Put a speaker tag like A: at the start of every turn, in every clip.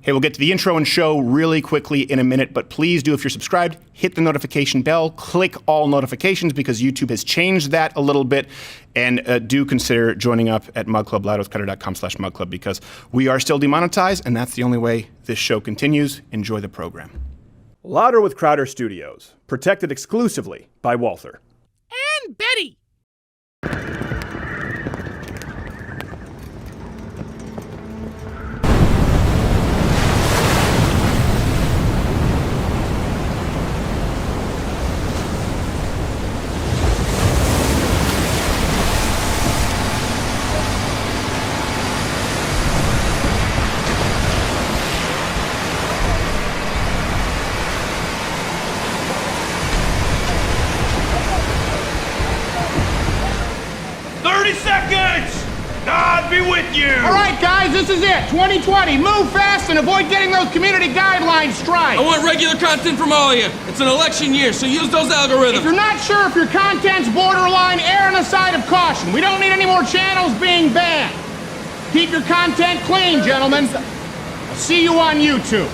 A: Hey, we'll get to the intro and show really quickly in a minute, but please do, if you're subscribed, hit the notification bell, click all notifications because YouTube has changed that a little bit, and do consider joining up at Mug Club, loudwithcrowder.com/mugclub, because we are still demonetized, and that's the only way this show continues. Enjoy the program. Louder with Crowder Studios, protected exclusively by Walther.
B: And Betty.
C: God be with you!
B: All right, guys, this is it. 2020. Move fast and avoid getting those community guidelines striked.
D: I want regular content from all of you. It's an election year, so use those algorithms.
B: If you're not sure if your content's borderline, err on the side of caution. We don't need any more channels being banned. Keep your content clean, gentlemen. I'll see you on YouTube.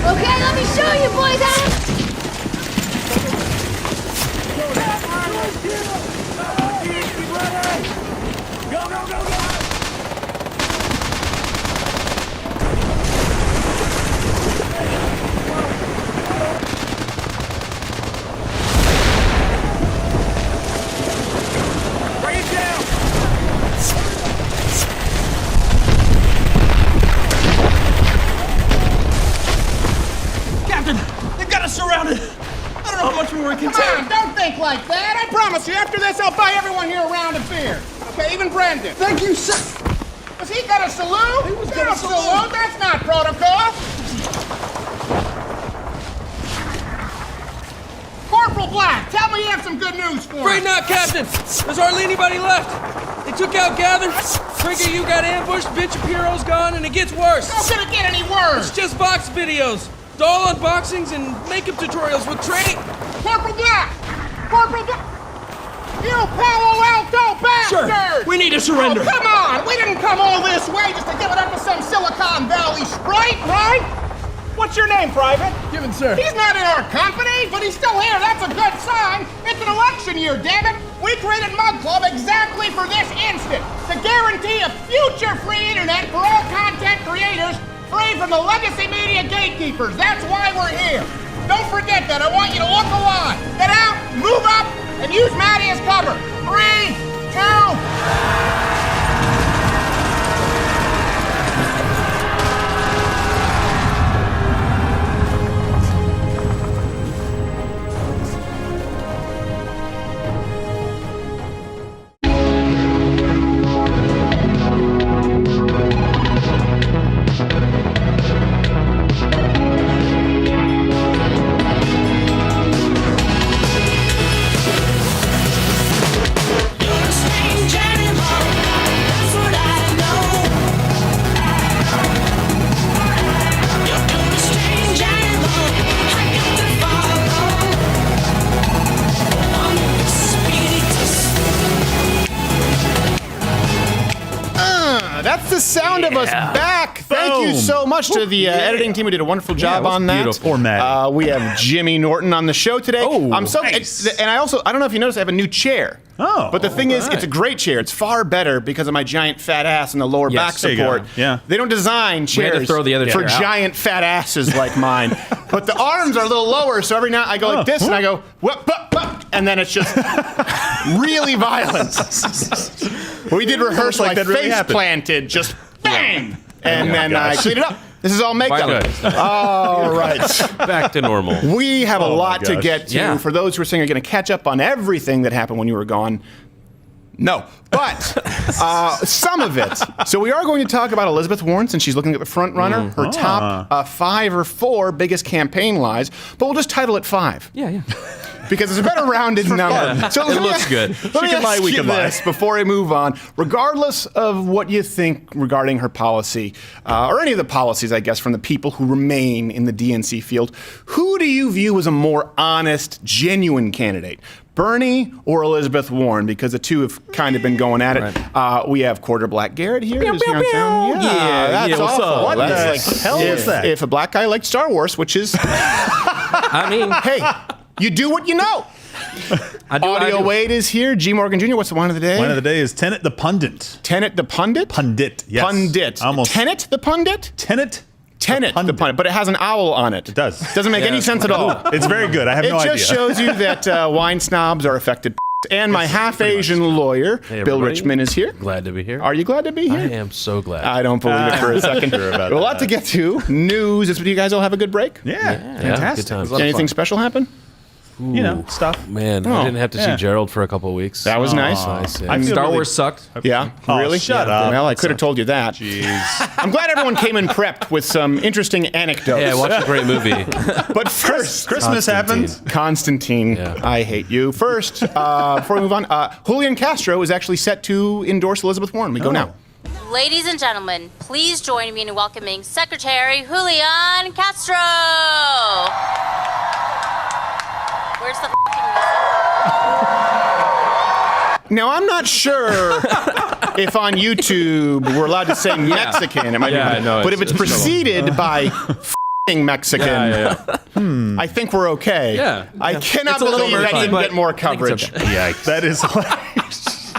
E: Okay, let me show you, boys.
C: Go, go, go, go! Bring it down!
D: They've got us surrounded. I don't know how much more we can
B: Come
D: take.
B: on, don't think like that. I promise you, after this, I'll buy everyone here a round of beer. Okay, even Brendan.
D: Thank you, sir.
B: Was he got a salute?
D: He was
B: Got
D: gonna
B: a salute. That's not protocol. Corporal Black, tell me you have some good news for
D: Afraid
B: me.
D: not, Captain. There's hardly anybody left. They took out Gavin. Trigger, you got ambushed. Vince Shapiro's gone, and it gets worse.
B: How can it get any worse?
D: It's just box videos, doll unboxings, and makeup tutorials with training.
B: Corporal Black! Corporal Black! You Palo Alto bastard!
D: Sure, we need to surrender.
B: Oh, come on! We didn't come all this way just to give it up to some Silicon Valley sprite, right? What's your name, Private?
D: Given, sir.
B: He's not in our company, but he's still here. That's a good sign. It's an election year, damn it. We created Mug Club exactly for this instant, to guarantee a future-free internet for all content creators, free from the legacy media gatekeepers. That's why we're here. Don't forget that. I want you to look alive. Get out, move up, and use Maddie as cover. 3, 2...
A: That's the sound of us back. Thank you so much to the editing team who did a wonderful job on that.
F: Beautiful. Poor Maddie.
A: We have Jimmy Norton on the show today.
F: Oh,
A: I'm so
F: nice.
A: and I don't know if you noticed, I have a new chair.
F: Oh,
A: but the thing is, it's a great chair. It's far better because of my giant fat ass and the lower back
F: there you go.
A: support.
F: Yeah.
A: They don't design
G: had
A: chairs
G: to throw the other
A: for
G: chair out.
A: giant fat asses like mine. But the arms are a little lower, so every now I go like this and I go, whoop, whoop, whoop, and then it's just really violent. We did rehearsal,
F: like
A: I
F: that really
A: face
F: happened.
A: planted, just bang! And
G: Oh my
A: then I
G: gosh.
A: cleaned it up. This is all makeup.
G: Good.
A: All right.
G: Back to normal.
A: We have a
F: Oh my
A: lot to
F: gosh.
A: get to.
G: Yeah.
A: For those who are saying are going to catch up on everything that happened when you were gone, no. But some of it. So we are going to talk about Elizabeth Warren, since she's looking at the front runner, her top 5 or 4 biggest campaign lies. But we'll just title it 5.
G: Yeah.
A: because it's a better rounded number. So
E: It looks good.
A: Let me
F: can lie,
A: ask
F: we
A: you
F: can lie.
A: this before we move on. Regardless of what you think regarding her policy, or any of the policies, I guess, from the people who remain in the DNC field, who do you view as a more honest, genuine candidate? Bernie or Elizabeth Warren? Because the two have kind of been going at it. We have Quarter Black Garrett here. Who's here on sound. That's
E: what's
A: awful.
E: up?
F: What
A: That's
F: the hell is that?
A: If a black guy liked Star Wars, which is,
E: I mean,
A: hey, you do what you know.
E: I do what I
A: Audio
E: do.
A: Wade is here. G. Morgan Jr., what's the one of the day?
F: One of the day is Tenet the Pundit.
A: Tenet the Pundit?
F: Pundit, yes.
A: Pundit.
F: Almost.
A: Tenet the Pundit?
F: Tenet
A: Tenet the Pundit. But it has an owl on it.
F: It does.
A: Doesn't make any sense at all.
F: It's very good. I have
A: It
F: no idea.
A: just shows you that wine snobs are affected. And my half-Asian lawyer,
E: Hey,
A: Bill
E: everybody.
A: Richmond, is here.
E: Glad to be here.
A: Are you glad to be here?
E: I am so glad.
A: I don't believe it for a second.
F: about
A: A lot to get to. News. Do you guys all have a good break?
F: Yeah,
E: Good
F: fantastic.
E: times.
A: Anything special happen?
F: You know, stuff.
E: Man, I didn't have to see Gerald for a couple of weeks.
A: That was nice.
E: Nice. Yeah.
F: I feel
E: Star
F: really-
E: Wars sucked.
A: Yeah,
F: Oh,
A: really?
F: shut up.
A: Well, I could have told you that.
F: Jeez.
A: I'm glad everyone came in prepped with some interesting anecdotes.
E: Yeah, I watched a great movie.
A: But first,
F: Christmas happened.
A: Constantine,
E: Yeah.
A: I hate you. First, before we move on, Julian Castro is actually set to endorse Elizabeth Warren. We go now.
G: Ladies and gentlemen, please join me in welcoming Secretary Julian Castro. Where's the
A: Now, I'm not sure if on YouTube we're allowed to say Mexican. It might be,
E: Yeah, no,
A: but if it's
E: it's
A: preceded by Mexican, I think we're okay.
E: Yeah.
A: I cannot
E: It's a little
A: believe that
E: fine,
A: didn't
E: but
A: get more
E: I think it's
A: coverage.
E: okay.
F: Yikes. That is hilarious.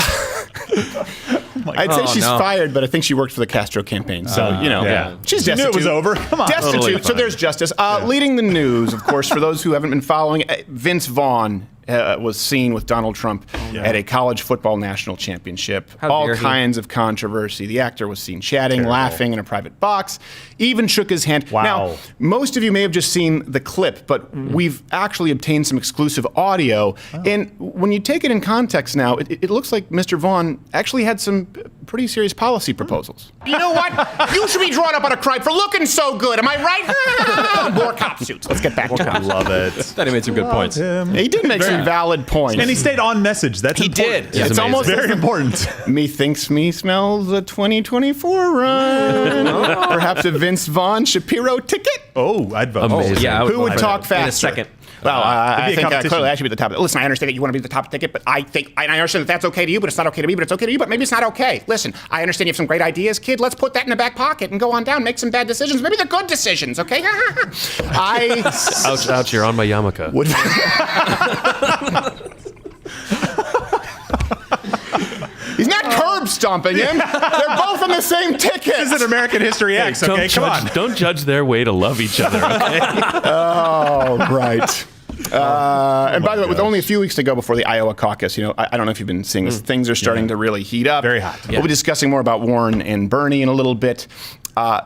A: I'd say
E: Oh,
A: she's
E: no.
A: fired, but I think she worked for the Castro campaign. So, you know,
F: yeah.
A: she's
F: She knew
A: destitute.
F: it was over. Come on.
A: Destitute.
E: Totally
A: So
E: fine.
A: there's justice. Leading the news, of course, for those who haven't been following, Vince Vaughn was seen with Donald Trump at a college football national championship.
E: How
A: All
E: dare he.
A: kinds of controversy. The actor was seen chatting, laughing in a private box, even shook his hand.
F: Wow.
A: Now, most of you may have just seen the clip, but we've actually obtained some exclusive audio. And when you take it in context now, it looks like Mr. Vaughn actually had some pretty serious policy proposals. You know what? You should be drawn up on a crime for looking so good. Am I right? More cop suits. Let's get back to it.
F: I love it.
E: Thought he made some good points.
A: He did make some valid points.
F: And he stayed on message. That's
E: He
F: important.
E: did.
A: It's almost
F: Very important.
A: me thinks me smells a 2024 run. Perhaps a Vince Vaughn Shapiro ticket.
F: Oh, I'd vote.
E: Amazing.
F: Yeah, I would
A: Who would
F: vote.
A: talk faster?
E: In a second.
A: Well, I
F: It'd be a
A: think
F: competition.
A: clearly I should be at the top. Listen, I understand that you want to be at the top of the ticket, but I understand that that's okay to you, but it's not okay to me, but it's okay to you, but maybe it's not okay. Listen, I understand you have some great ideas, kid. Let's put that in the back pocket and go on down, make some bad decisions. Maybe they're good decisions, okay?
E: Ouch, ouch, you're on my yarmulke.
A: would. He's not curb stomping him. They're both in the same ticket.
F: This is an American History X, okay? Come on.
E: Don't judge their way to love each other, okay?
A: Oh, right. And by the way, with only a few weeks to go before the Iowa caucus, I don't know if you've been seeing this. Things are starting to really heat up.
F: Very hot.
A: We'll be discussing more about Warren and Bernie in a little bit.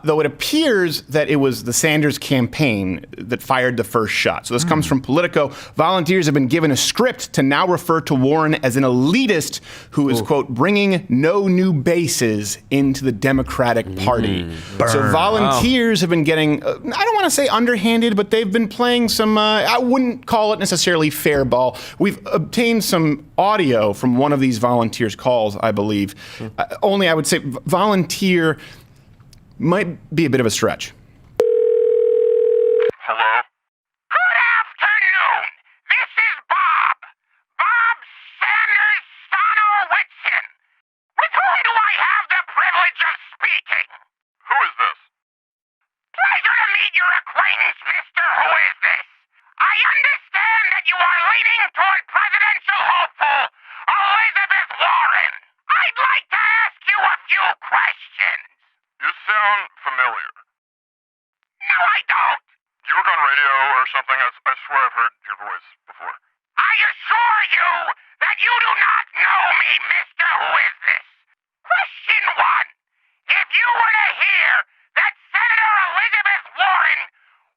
A: Though it appears that it was the Sanders campaign that fired the first shot. So this comes from Politico. Volunteers have been given a script to now refer to Warren as an elitist who is, quote, bringing no new bases into the Democratic Party. So volunteers have been getting, I don't want to say underhanded, but they've been playing some, I wouldn't call it necessarily fair ball. We've obtained some audio from one of these volunteers' calls, I believe. Only I would say volunteer might be a bit of a stretch.
B: Hello? Good afternoon. This is Bob. Bob Sanders Sonowitson. With whom do I have the privilege of speaking? Who is this? Pleasure to meet your acquaintance, Mr. Who is this? I understand that you are leaning toward presidential hopeful Elizabeth Warren. I'd like to ask you a few questions.
H: You sound familiar.
B: No, I don't.
H: You work on radio or something? I swear I've heard your voice before.
B: I assure you that you do not know me, Mr. Who is this? Question 1. If you were to hear that Senator Elizabeth Warren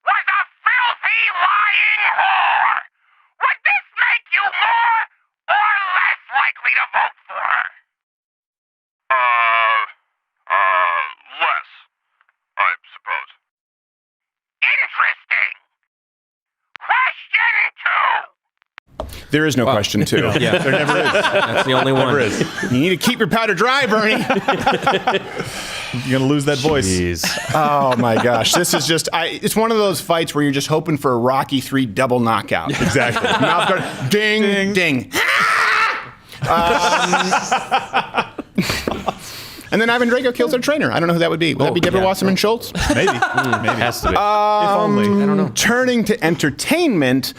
B: was a filthy, lying whore, would this make you more or less likely to vote for her?
H: Less, I suppose.
B: Interesting. Question 2.
A: There is no question two.
I: Yeah, there never is. That's the only one.
A: You need to keep your powder dry, Bernie.
F: You're gonna lose that voice.
E: Jeez.
A: Oh my gosh, this is just, it's one of those fights where you're just hoping for a Rocky III double knockout.
F: Exactly.
A: Mouth guard, ding, ding. And then Ivan Drago kills their trainer. I don't know who that would be. Would that be Deborah Wasserman Schultz?
F: Maybe. Maybe.
E: Has to be.
F: If only.
I: I don't know.
A: Turning to entertainment,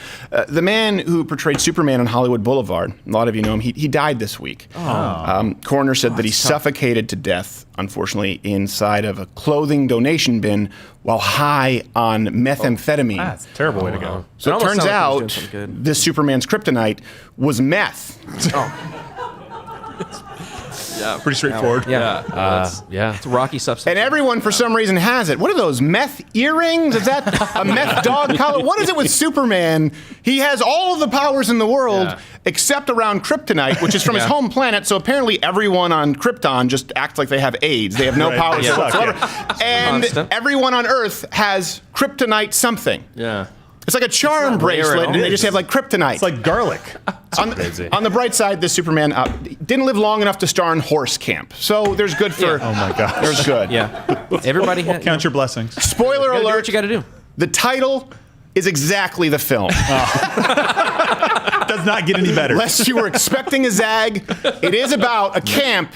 A: the man who portrayed Superman on Hollywood Boulevard, a lot of you know him, he died this week. Coroner said that he suffocated to death, unfortunately, inside of a clothing donation bin while high on methamphetamine.
F: That's a terrible way to go.
A: So it
I: almost
A: turns
I: sounds like he was
A: out
I: doing something good.
A: this Superman's kryptonite was meth.
F: Pretty straightforward.
I: Yeah.
E: Yeah.
I: It's a rocky substance.
A: And everyone, for some reason, has it. What are those, meth earrings? Is that a meth dog collar? What is it with Superman? He has all of the powers in the world except around kryptonite, which is from his home planet, so apparently everyone on Krypton just acts like they have AIDS. They have no powers whatsoever. And everyone on Earth has kryptonite something.
I: Yeah.
A: It's like a charm bracelet, and they just have like kryptonite.
F: It's like garlic.
A: On the bright side, this Superman didn't live long enough to star in Horse Camp. So there's good for...
F: Oh my gosh.
A: There's good.
I: Yeah. Everybody had,
F: Count your blessings.
A: Spoiler
I: do
A: alert.
I: what you got to do.
A: The title is exactly the film.
F: Does not get any better.
A: Lest you were expecting a zag, it is about a camp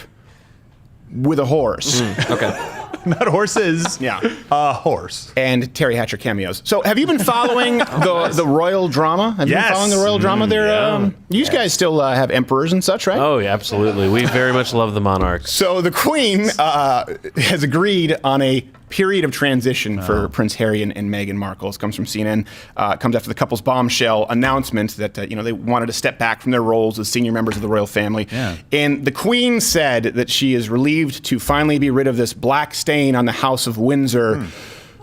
A: with a horse.
I: Okay.
F: Not horses.
A: Yeah.
F: A horse.
A: And Terry Hatcher cameos. So have you been following the royal drama? Have you been following the royal drama there? You guys still have emperors and such, right?
E: Oh, yeah, absolutely. We very much love the monarchs.
A: So the Queen has agreed on a period of transition for Prince Harry and Meghan Markle. This comes from CNN. It comes after the couple's bombshell announcement that they wanted to step back from their roles as senior members of the royal family.
F: Yeah.
A: And the Queen said that she is relieved to finally be rid of this black stain on the House of Windsor.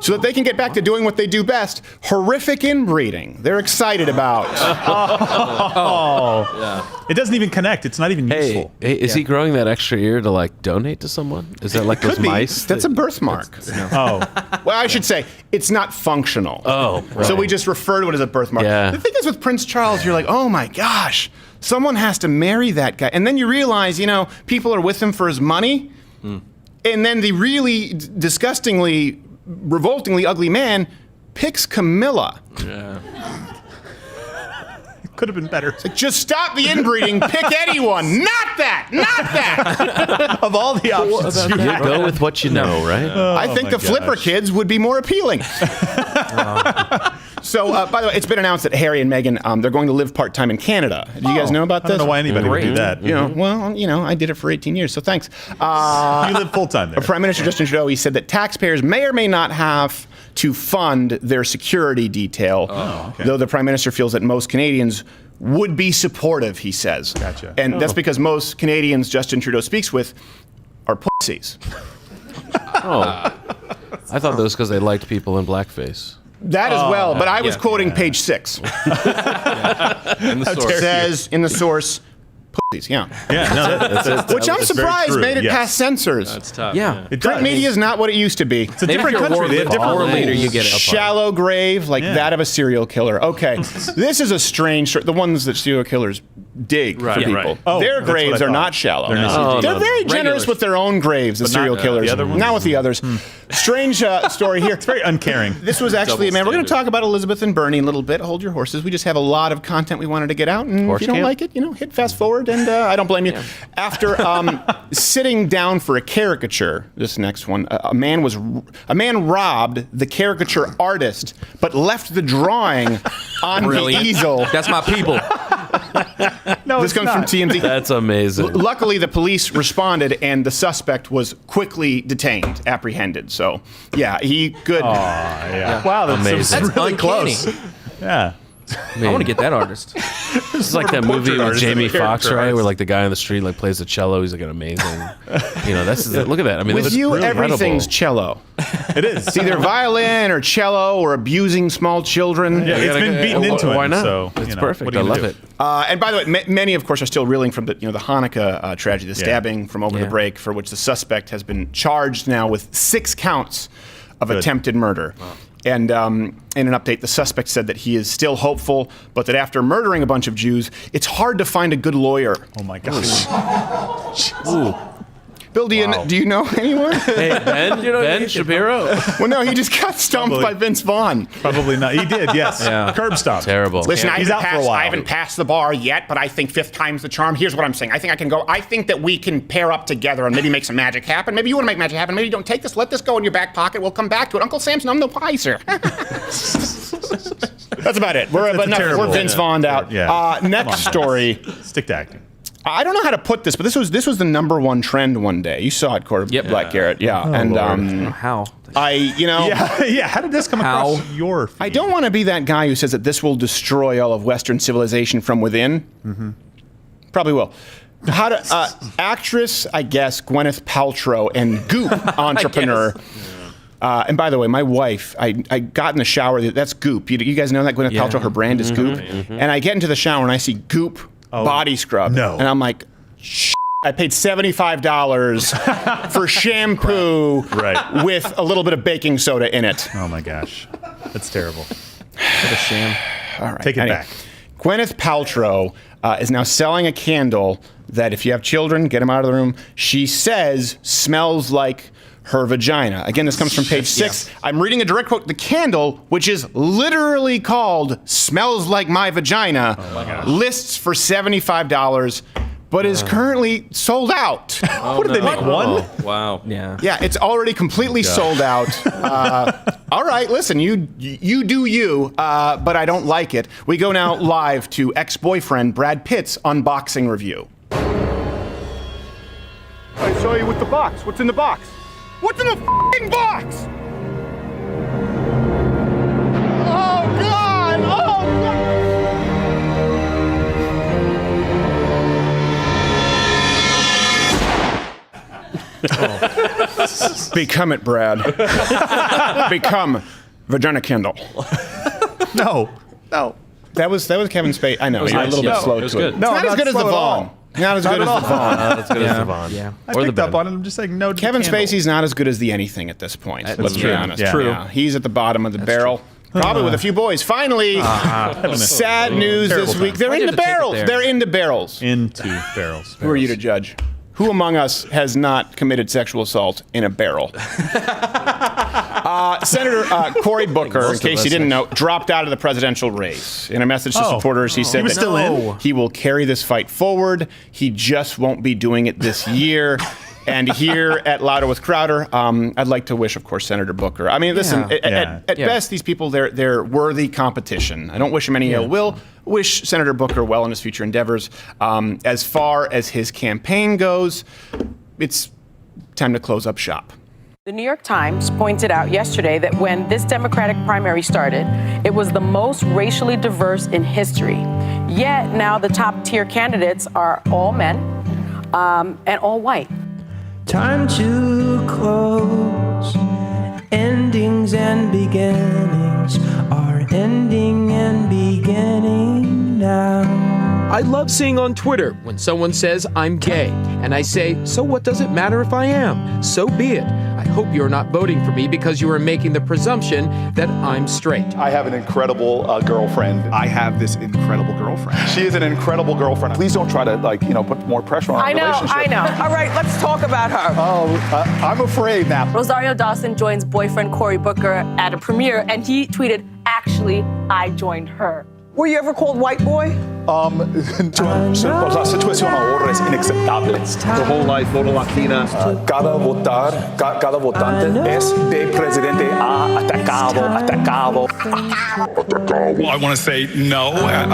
A: So that they can get back to doing what they do best, horrific inbreeding. They're excited about.
F: It doesn't even connect. It's not even useful.
E: Hey, is he growing that extra ear to like donate to someone? Is that like those
A: Could be.
E: mice?
A: That's a birthmark.
F: Oh.
A: Well, I should say, it's not functional.
E: Oh, right.
A: So we just refer to it as a birthmark.
E: Yeah.
A: The thing is with Prince Charles, you're like, oh my gosh, someone has to marry that guy. And then you realize, people are with him for his money. And then the really disgustingly, revoltingly ugly man picks Camilla.
E: Yeah.
F: Could have been better.
A: Just stop the inbreeding, pick anyone. Not that.
F: Of all the options.
E: You go with what you know, right?
A: I think the Flipper kids would be more appealing. So, by the way, it's been announced that Harry and Meghan, they're going to live part-time in Canada. Do you guys know about this?
F: I don't know why anybody would do that.
A: I did it for 18 years, so thanks.
F: You live full-time there.
A: Prime Minister Justin Trudeau, he said that taxpayers may or may not have to fund their security detail, though the Prime Minister feels that most Canadians would be supportive, he says.
F: Gotcha.
A: And that's because most Canadians Justin Trudeau speaks with are pussies.
E: Oh. I thought that was because they liked people in blackface.
A: That as well, but I was quoting page 6.
I: In the source.
A: It says in the source, pussies,
F: Yeah, no, that's
A: Which I'm
F: that's very
A: surprised
F: true,
A: made it
F: yes.
A: past censors.
E: That's tough.
I: Yeah.
F: It
A: Print
F: does.
A: media is not what it used to be.
F: It's a different country. They have different
I: war leader,
F: rules.
I: you get it.
A: Shallow grave, like that of a serial killer. Okay, this is a strange story. The ones that serial killers dig for people.
E: right.
F: Oh,
A: their
F: that's what
A: graves
F: I
A: are
F: thought.
A: not shallow.
F: They're not.
A: They're very generous
I: Regulars.
A: with their own graves, the serial
F: not
A: killers.
F: the other ones?
A: Not with the others. Strange story here.
F: It's very uncaring.
A: This was actually, man, we're going to talk about Elizabeth and Bernie in a little bit. Hold your horses. We just have a lot of content we wanted to get out. And
E: Horse
A: if you don't
E: camp?
A: like it, hit fast forward, and I don't blame you. After sitting down for a caricature, this next one, a man robbed the caricature artist, but left the drawing on
I: Brilliant.
A: the easel.
I: That's my people.
F: No,
A: This comes from TMZ.
E: That's amazing.
A: Luckily, the police responded, and the suspect was quickly detained, apprehended. So, yeah, he good.
F: Wow, that's
E: Amazing.
I: That's
F: really
I: uncanny.
F: close. Yeah.
I: I want to get that artist.
E: It's like that movie with
F: artist
E: Jamie
F: and a
E: Foxx,
F: character
E: right?
F: artist.
E: Where like the guy on the street like plays the cello. He's like an amazing. Look at that. I mean,
A: With
E: that's
A: you,
E: really
A: everything's
E: incredible.
A: cello.
F: It is.
A: It's either violin or cello or abusing small children.
F: Yeah, it's been beaten into him.
E: Why not?
F: So,
E: It's
F: what
E: perfect.
F: are
E: I
F: you
E: love
F: gonna
E: it.
F: do?
A: And by the way, many, of course, are still reeling from the Hanukkah tragedy, the stabbing from over the break, for which the suspect has been charged now with 6 counts of attempted murder. And in an update, the suspect said that he is still hopeful, but that after murdering a bunch of Jews, it's hard to find a good lawyer.
F: Oh my gosh.
A: Bill, do you know anyone?
E: Hey, Ben Shapiro.
A: Well, no, he just got stumped by Vince Vaughn.
F: Probably not. He did, yes.
E: Yeah.
F: Curb stomp.
E: Terrible.
A: Listen,
F: He's out for a while.
A: I haven't passed the bar yet, but I think 5th time's the charm. Here's what I'm saying. I think I can go. I think that we can pair up together and maybe make some magic happen. Maybe you want to make magic happen. Maybe you don't take this. Let this go in your back pocket. We'll come back to it. Uncle Sam's none the wiser. That's about it. We're Vince Vaughn'd out.
F: Yeah.
A: Next story.
F: Stick to acting.
A: I don't know how to put this, but this was the #1 trend one day. You saw it, Black Garrett. Yeah.
I: How?
F: Yeah, how did this come across your feed?
A: I don't want to be that guy who says that this will destroy all of Western civilization from within. Mm-hmm. Probably will. How to actress, I guess, Gwyneth Paltrow and Goop entrepreneur. And by the way, my wife, I got in the shower. That's Goop. You guys know that Gwyneth Paltrow, her brand is Goop. Mm-hmm. And I get into the shower and I see Goop body scrub.
F: No.
A: And I'm like, I paid $75 for shampoo with a little bit of baking soda in it.
F: Oh my gosh. That's terrible.
I: What a shame.
A: All right.
F: Take it back.
A: Gwyneth Paltrow is now selling a candle that if you have children, get them out of the room. She says smells like her vagina. Again, this comes from page 6. Yes. I'm reading a direct quote. The candle, which is literally called Smells Like My Vagina, lists for $75, but is currently sold out.
F: What did they make, one?
I: Wow. Yeah.
A: Yeah, it's already completely sold out. All right, listen, you do you, but I don't like it. We go now live to ex-boyfriend Brad Pitt's unboxing review.
B: I saw you with the box. What's in the box? What's in the f***ing box? Oh, God! Oh,
A: God! Become it, Brad. Become Vagina Kindle.
F: No.
A: That was Kevin Spacey. I know, you're a little bit slow to it.
F: No,
A: it's not as good as the Vaughn. Not as good as the Vaughn.
E: Not as good as the Vaughn.
I: Yeah.
F: I picked up on it. I'm just saying no to
A: Kevin
F: the candle.
A: Spacey's not as good as the anything at this point. Let's be honest.
F: Yeah.
A: True. Yeah. He's at the bottom of the barrel. Probably with a few boys. Finally, sad news this week. They're into barrels. They're into barrels.
F: Into barrels.
A: Who are you to judge? Who among us has not committed sexual assault in a barrel? Senator Cory Booker, in case you didn't know, dropped out of the presidential race. In a message to supporters, he said
F: he was still in?
A: He will carry this fight forward. He just won't be doing it this year. And here at Louder with Crowder, I'd like to wish, of course, Senator Booker. I mean, listen, at best, these people, they're worthy competition. I don't wish him any ill will. Wish Senator Booker well in his future endeavors. As far as his campaign goes, it's time to close up shop.
J: The New York Times pointed out yesterday that when this Democratic primary started, it was the most racially diverse in history. Yet now the top-tier candidates are all men and all white.
K: Time to close. Endings and beginnings are ending and beginning now.
L: I love seeing on Twitter when someone says I'm gay, and I say, so what does it matter if I am? So be it. I hope you're not voting for me because you are making the presumption that I'm straight.
M: I have an incredible girlfriend.
N: I have this incredible girlfriend.
M: She is an incredible girlfriend. Please don't try to put more pressure on our relationship.
J: I know. All right, let's talk about her.
M: Oh, I'm afraid now.
O: Rosario Dawson joins boyfriend Cory Booker at a premiere, and he tweeted, actually, I joined her.
J: Were you ever called white boy?
M: La situación ahora es inexceptable.
N: The whole life, voto latina.
M: Cada votante es de presidente atacado.
P: Well, I want to say no. I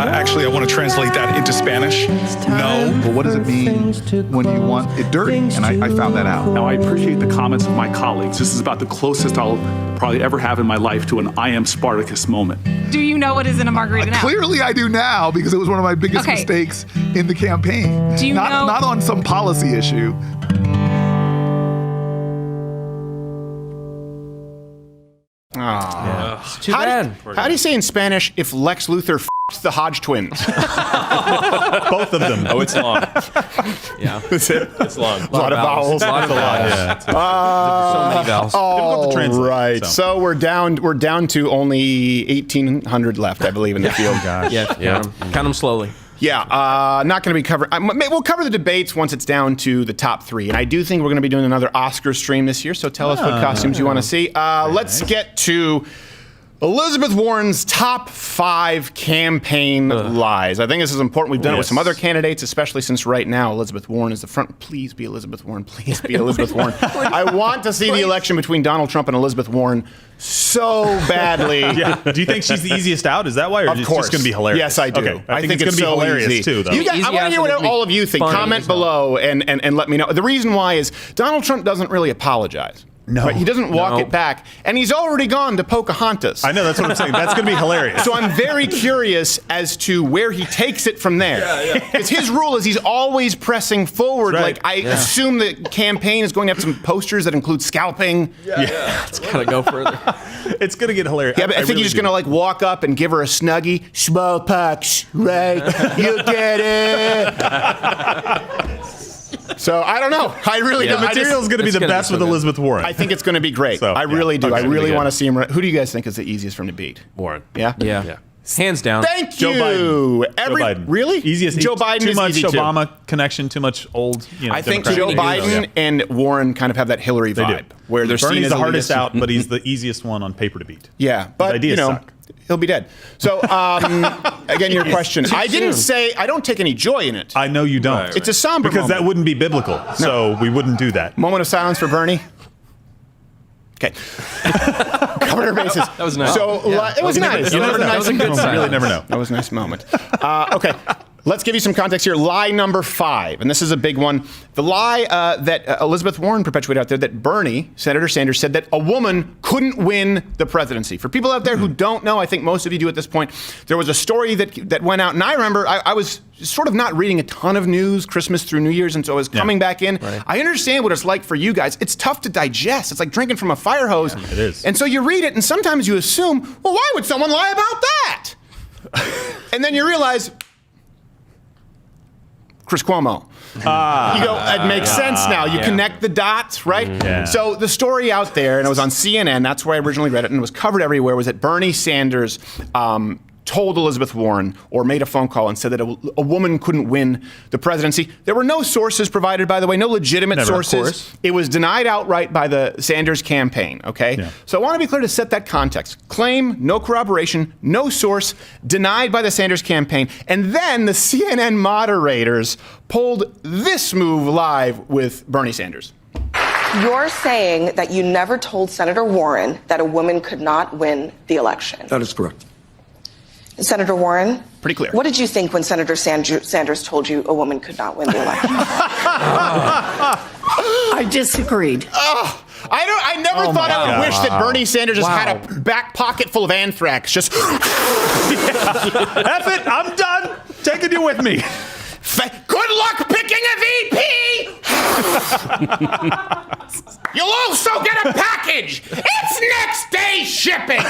P: want to translate that into Spanish. No.
N: Well, what does it mean when you want it dirty? And I found that out.
P: Now, I appreciate the comments of my colleagues. This is about the closest I'll probably ever have in my life to an I am Spartacus moment.
Q: Do you know what is in a margarita now?
N: Clearly I do now, because it was one of my biggest mistakes in the campaign.
Q: Do you know?
N: Not on some policy issue.
I: Too bad.
A: How do you say in Spanish if Lex Luthor f***ed the Hodge twins?
F: Both of them.
E: Oh, it's long.
I: Yeah.
A: That's it?
E: It's long.
A: A lot of vowels.
I: A lot of vowels.
F: Yeah.
I: So many vowels.
A: All
F: to translate,
A: right. So we're down to only 1,800 left, I believe, in the field.
F: Gosh.
I: Yeah. Count them slowly.
A: Yeah, not going to be covering. We'll cover the debates once it's down to the top 3. And I do think we're going to be doing another Oscar stream this year. So tell us what costumes you want to see. Let's get to Elizabeth Warren's top 5 campaign lies. I think this is important. We've done it with some other candidates, especially since right now Elizabeth Warren is the front. Please be Elizabeth Warren. Please be Elizabeth Warren. I want to see the election between Donald Trump and Elizabeth Warren so badly.
F: Yeah. Do you think she's the easiest out? Is that why? Or
A: Of
F: is it
A: course.
F: just going to be hilarious?
A: Yes, I do.
F: Okay. I think it's
A: it's
F: going to be
A: so
F: hilarious
A: easy.
F: too, though.
A: You guys, I want to hear what all of you think. Comment below and let me know. The reason why is Donald Trump doesn't really apologize.
F: No.
A: Right? He doesn't walk it back. And he's already gone to Pocahontas.
F: I know, that's what I'm saying. That's going to be hilarious.
A: So I'm very curious as to where he takes it from there. Because his rule is he's always pressing forward.
F: Right.
A: Like, I assume the campaign is going to have some posters that include scalping.
I: It's got to go further.
F: It's going to get hilarious.
A: Yeah, but I think he's just going to like walk up and give her a snuggie. Smallpox, right? You get it. So I don't know. I really don't.
F: The material is going to be the best with Elizabeth Warren.
A: I think it's going to be great.
F: So,
A: I really do.
F: Okay.
A: I really want to see him. Who do you guys think is the easiest for him to beat?
E: Warren.
A: Yeah?
I: Yeah. Hands down.
A: Thank
F: Joe
A: you.
F: Biden.
A: Joe
F: Biden.
A: Really?
F: Easiest.
A: Joe Biden
F: too
A: is
F: much
A: easy
F: Obama connection, too much old.
A: I think
F: Democratic
A: Joe
F: news.
A: Biden and Warren kind of have that Hillary
F: They
A: vibe,
F: do.
A: where they're seen
F: Bernie's
A: as
F: the hardest
A: elitist.
F: out, but he's the easiest one on paper to beat.
A: Yeah, but
F: ideas suck.
A: he'll be dead. So again, your question. I didn't say I don't take any joy in it.
F: I know you don't.
A: It's a somber
F: because
A: moment.
F: that wouldn't be biblical. So we wouldn't do that.
A: Moment of silence for Bernie. Okay. Covered our bases.
I: That was nice.
A: So it was nice.
F: You never know.
A: That was a good
F: You
A: sign.
F: really never know.
A: That was a nice moment. Okay. Let's give you some context here. Lie number 5, and this is a big one. The lie that Elizabeth Warren perpetuated out there, that Bernie, Senator Sanders, said that a woman couldn't win the presidency. For people out there who don't know, I think most of you do at this point, there was a story that went out, and I remember I was sort of not reading a ton of news Christmas through New Year's, and so I was coming back in. Right. I understand what it's like for you guys. It's tough to digest. It's like drinking from a fire hose.
F: Yeah, it is.
A: And so you read it, and sometimes you assume, well, why would someone lie about that? And then you realize, Chris Cuomo. You go, it makes sense now. You connect the dots, right?
F: Yeah.
A: So the story out there, and it was on CNN, that's where I originally read it, and it was covered everywhere, was that Bernie Sanders told Elizabeth Warren, or made a phone call and said that a woman couldn't win the presidency. There were no sources provided, by the way, no legitimate sources. Of course. It was denied outright by the Sanders campaign, okay? Yeah. So I want to be clear to set that context. Claim, no corroboration, no source, denied by the Sanders campaign. And then the CNN moderators pulled this move live with Bernie Sanders.
R: You're saying that you never told Senator Warren that a woman could not win the election.
S: That is correct.
R: Senator Warren?
A: Pretty clear.
R: What did you think when Senator Sanders told you a woman could not win the election?
S: I disagreed.
A: I never thought I would wish that Bernie Sanders just had a back pocket full of anthrax. Just
F: F it, I'm done. Taking you with me.
A: Good luck picking a VP! You'll also get a package! It's next day shipping!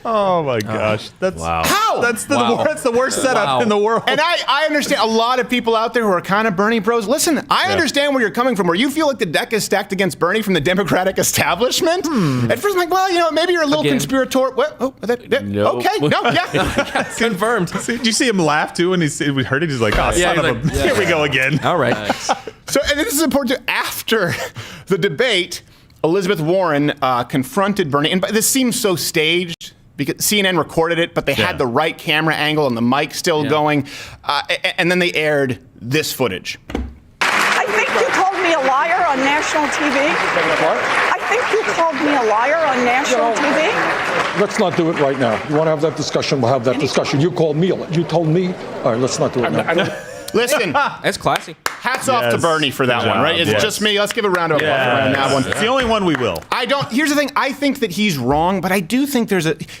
F: Oh my gosh. That's
A: How?
F: That's the worst setup in the world.
A: And I understand a lot of people out there who are kind of Bernie bros. Listen, I understand where you're coming from, where you feel like the deck is stacked against Bernie from the Democratic establishment. At first, I'm like, well, maybe you're a little conspiratorial. What? Oh, okay, no, yeah.
I: Confirmed.
F: Did you see him laugh too when we heard it? He's like, oh, son of a... Here we go again.
I: All right.
A: So, and this is important too. After the debate, Elizabeth Warren confronted Bernie, and this seems so staged because CNN recorded it, but they had the right camera angle and the mic still going, and then they aired this footage.
T: I think you called me a liar on national TV. I think you called me a liar on national TV.
S: Let's not do it right now. You want to have that discussion? We'll have that discussion. You called me. You told me. All right, let's not do it now.
A: Listen.
I: That's classy.
A: Hats off to Bernie for that one, right? Is it just me? Let's give a round of applause around that one.
F: It's the only one we will.
A: Here's the thing. I think that he's wrong, but I do think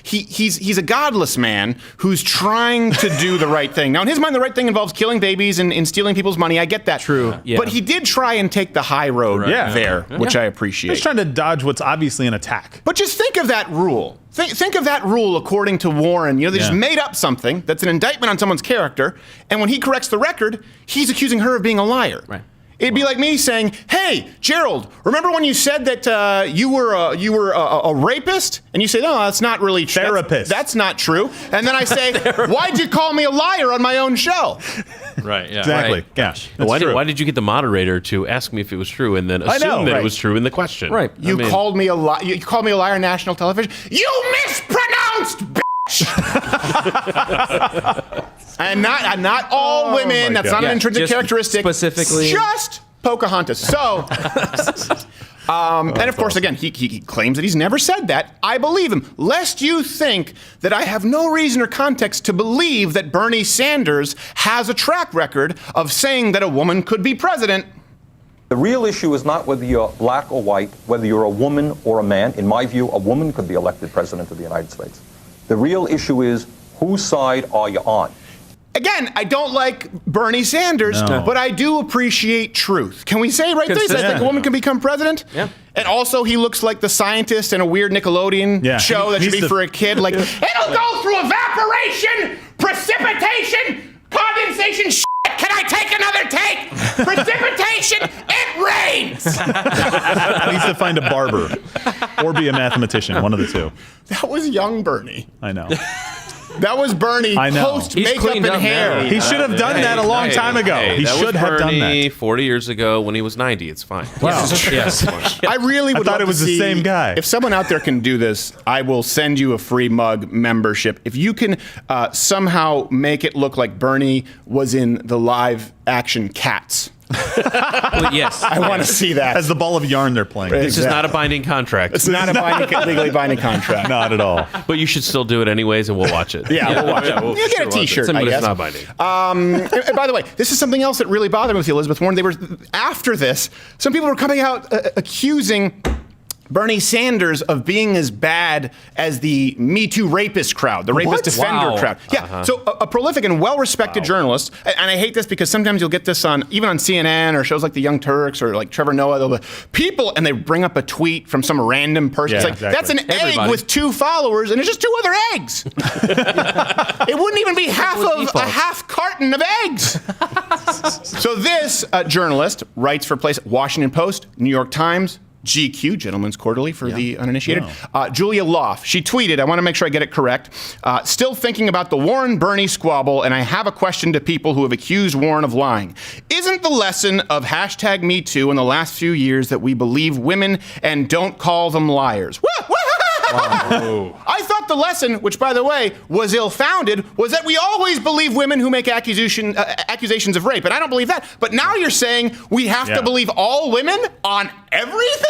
A: he's a godless man who's trying to do the right thing. Now, in his mind, the right thing involves killing babies and stealing people's money. I get that.
I: True. Yeah.
A: But he did try and take the high road there, which I appreciate.
F: He's trying to dodge what's obviously an attack.
A: But just think of that rule. Think of that rule according to Warren. They just made up something that's an indictment on someone's character, and when he corrects the record, he's accusing her of being a liar.
I: Right.
A: It'd be like me saying, "Hey, Gerald, remember when you said that you were a rapist?" And you say, "No, that's not really true.
F: Therapist.
A: That's not true." And then I say, "Why'd you call me a liar on my own show?"
E: Right. Yeah.
F: Exactly.
E: Right.
F: Gosh.
E: Why did you get the moderator to ask me if it was true and then assume that it was true in the question?
I: Right.
A: You called me a liar. You called me a liar on national television. You mispronounced, bitch. And not all women. That's not an intrinsic characteristic.
I: Specifically,
A: just Pocahontas. So, and of course, again, he claims that he's never said that. I believe him, lest you think that I have no reason or context to believe that Bernie Sanders has a track record of saying that a woman could be president.
U: The real issue is not whether you're black or white, whether you're a woman or a man. In my view, a woman could be elected president of the United States. The real issue is, whose side are you on?
A: Again, I don't like Bernie Sanders, but I do appreciate truth. Can we say right there, I think a woman can become president?
I: Yeah.
A: And also, he looks like the scientist in a weird Nickelodeon show that should be for a kid. Like, it'll go through evaporation, precipitation, condensation, shit. Can I take another take? Precipitation, it rains.
F: He needs to find a barber or be a mathematician, one of the two.
A: That was young Bernie.
F: I know.
A: That was Bernie post makeup and hair.
F: He should have done that a long time ago. He should have done that
E: 40 years ago when he was 90. It's fine.
F: Wow.
E: Yes.
A: I really would
F: thought
A: love
F: it was
A: to
F: the
A: see,
F: same guy.
A: If someone out there can do this, I will send you a free mug membership. If you can somehow make it look like Bernie was in the live action Cats.
I: Well, yes.
A: I want to see that.
F: As the ball of yarn they're playing.
E: This is not a binding contract.
A: It's not a legally binding contract.
F: Not at all.
E: But you should still do it anyways, and we'll watch it.
A: Yeah, we'll watch it. You get a T-shirt, I guess.
E: It's not binding.
A: And by the way, this is something else that really bothered me with Elizabeth Warren. After this, some people were coming out accusing Bernie Sanders of being as bad as the Me Too rapist crowd, the rapist defender crowd. Yeah, so a prolific and well-respected journalist, and I hate this because sometimes you'll get this even on CNN or shows like The Young Turks or like Trevor Noah, they'll be, people, and they bring up a tweet from some random person.
F: Yeah,
A: it's like, that's an egg with 2 followers, and it's just 2 other eggs. It wouldn't even be half of a half carton of eggs. So this journalist writes for Washington Post, New York Times, GQ, Gentleman's Quarterly for the uninitiated. Julia Loff, she tweeted, I want to make sure I get it correct, still thinking about the Warren-Bernie squabble, and I have a question to people who have accused Warren of lying. Isn't the lesson of #MeToo in the last few years that we believe women and don't call them liars? I thought the lesson, which by the way was ill-founded, was that we always believe women who make accusations of rape, and I don't believe that. But now you're saying we have to believe all women on everything?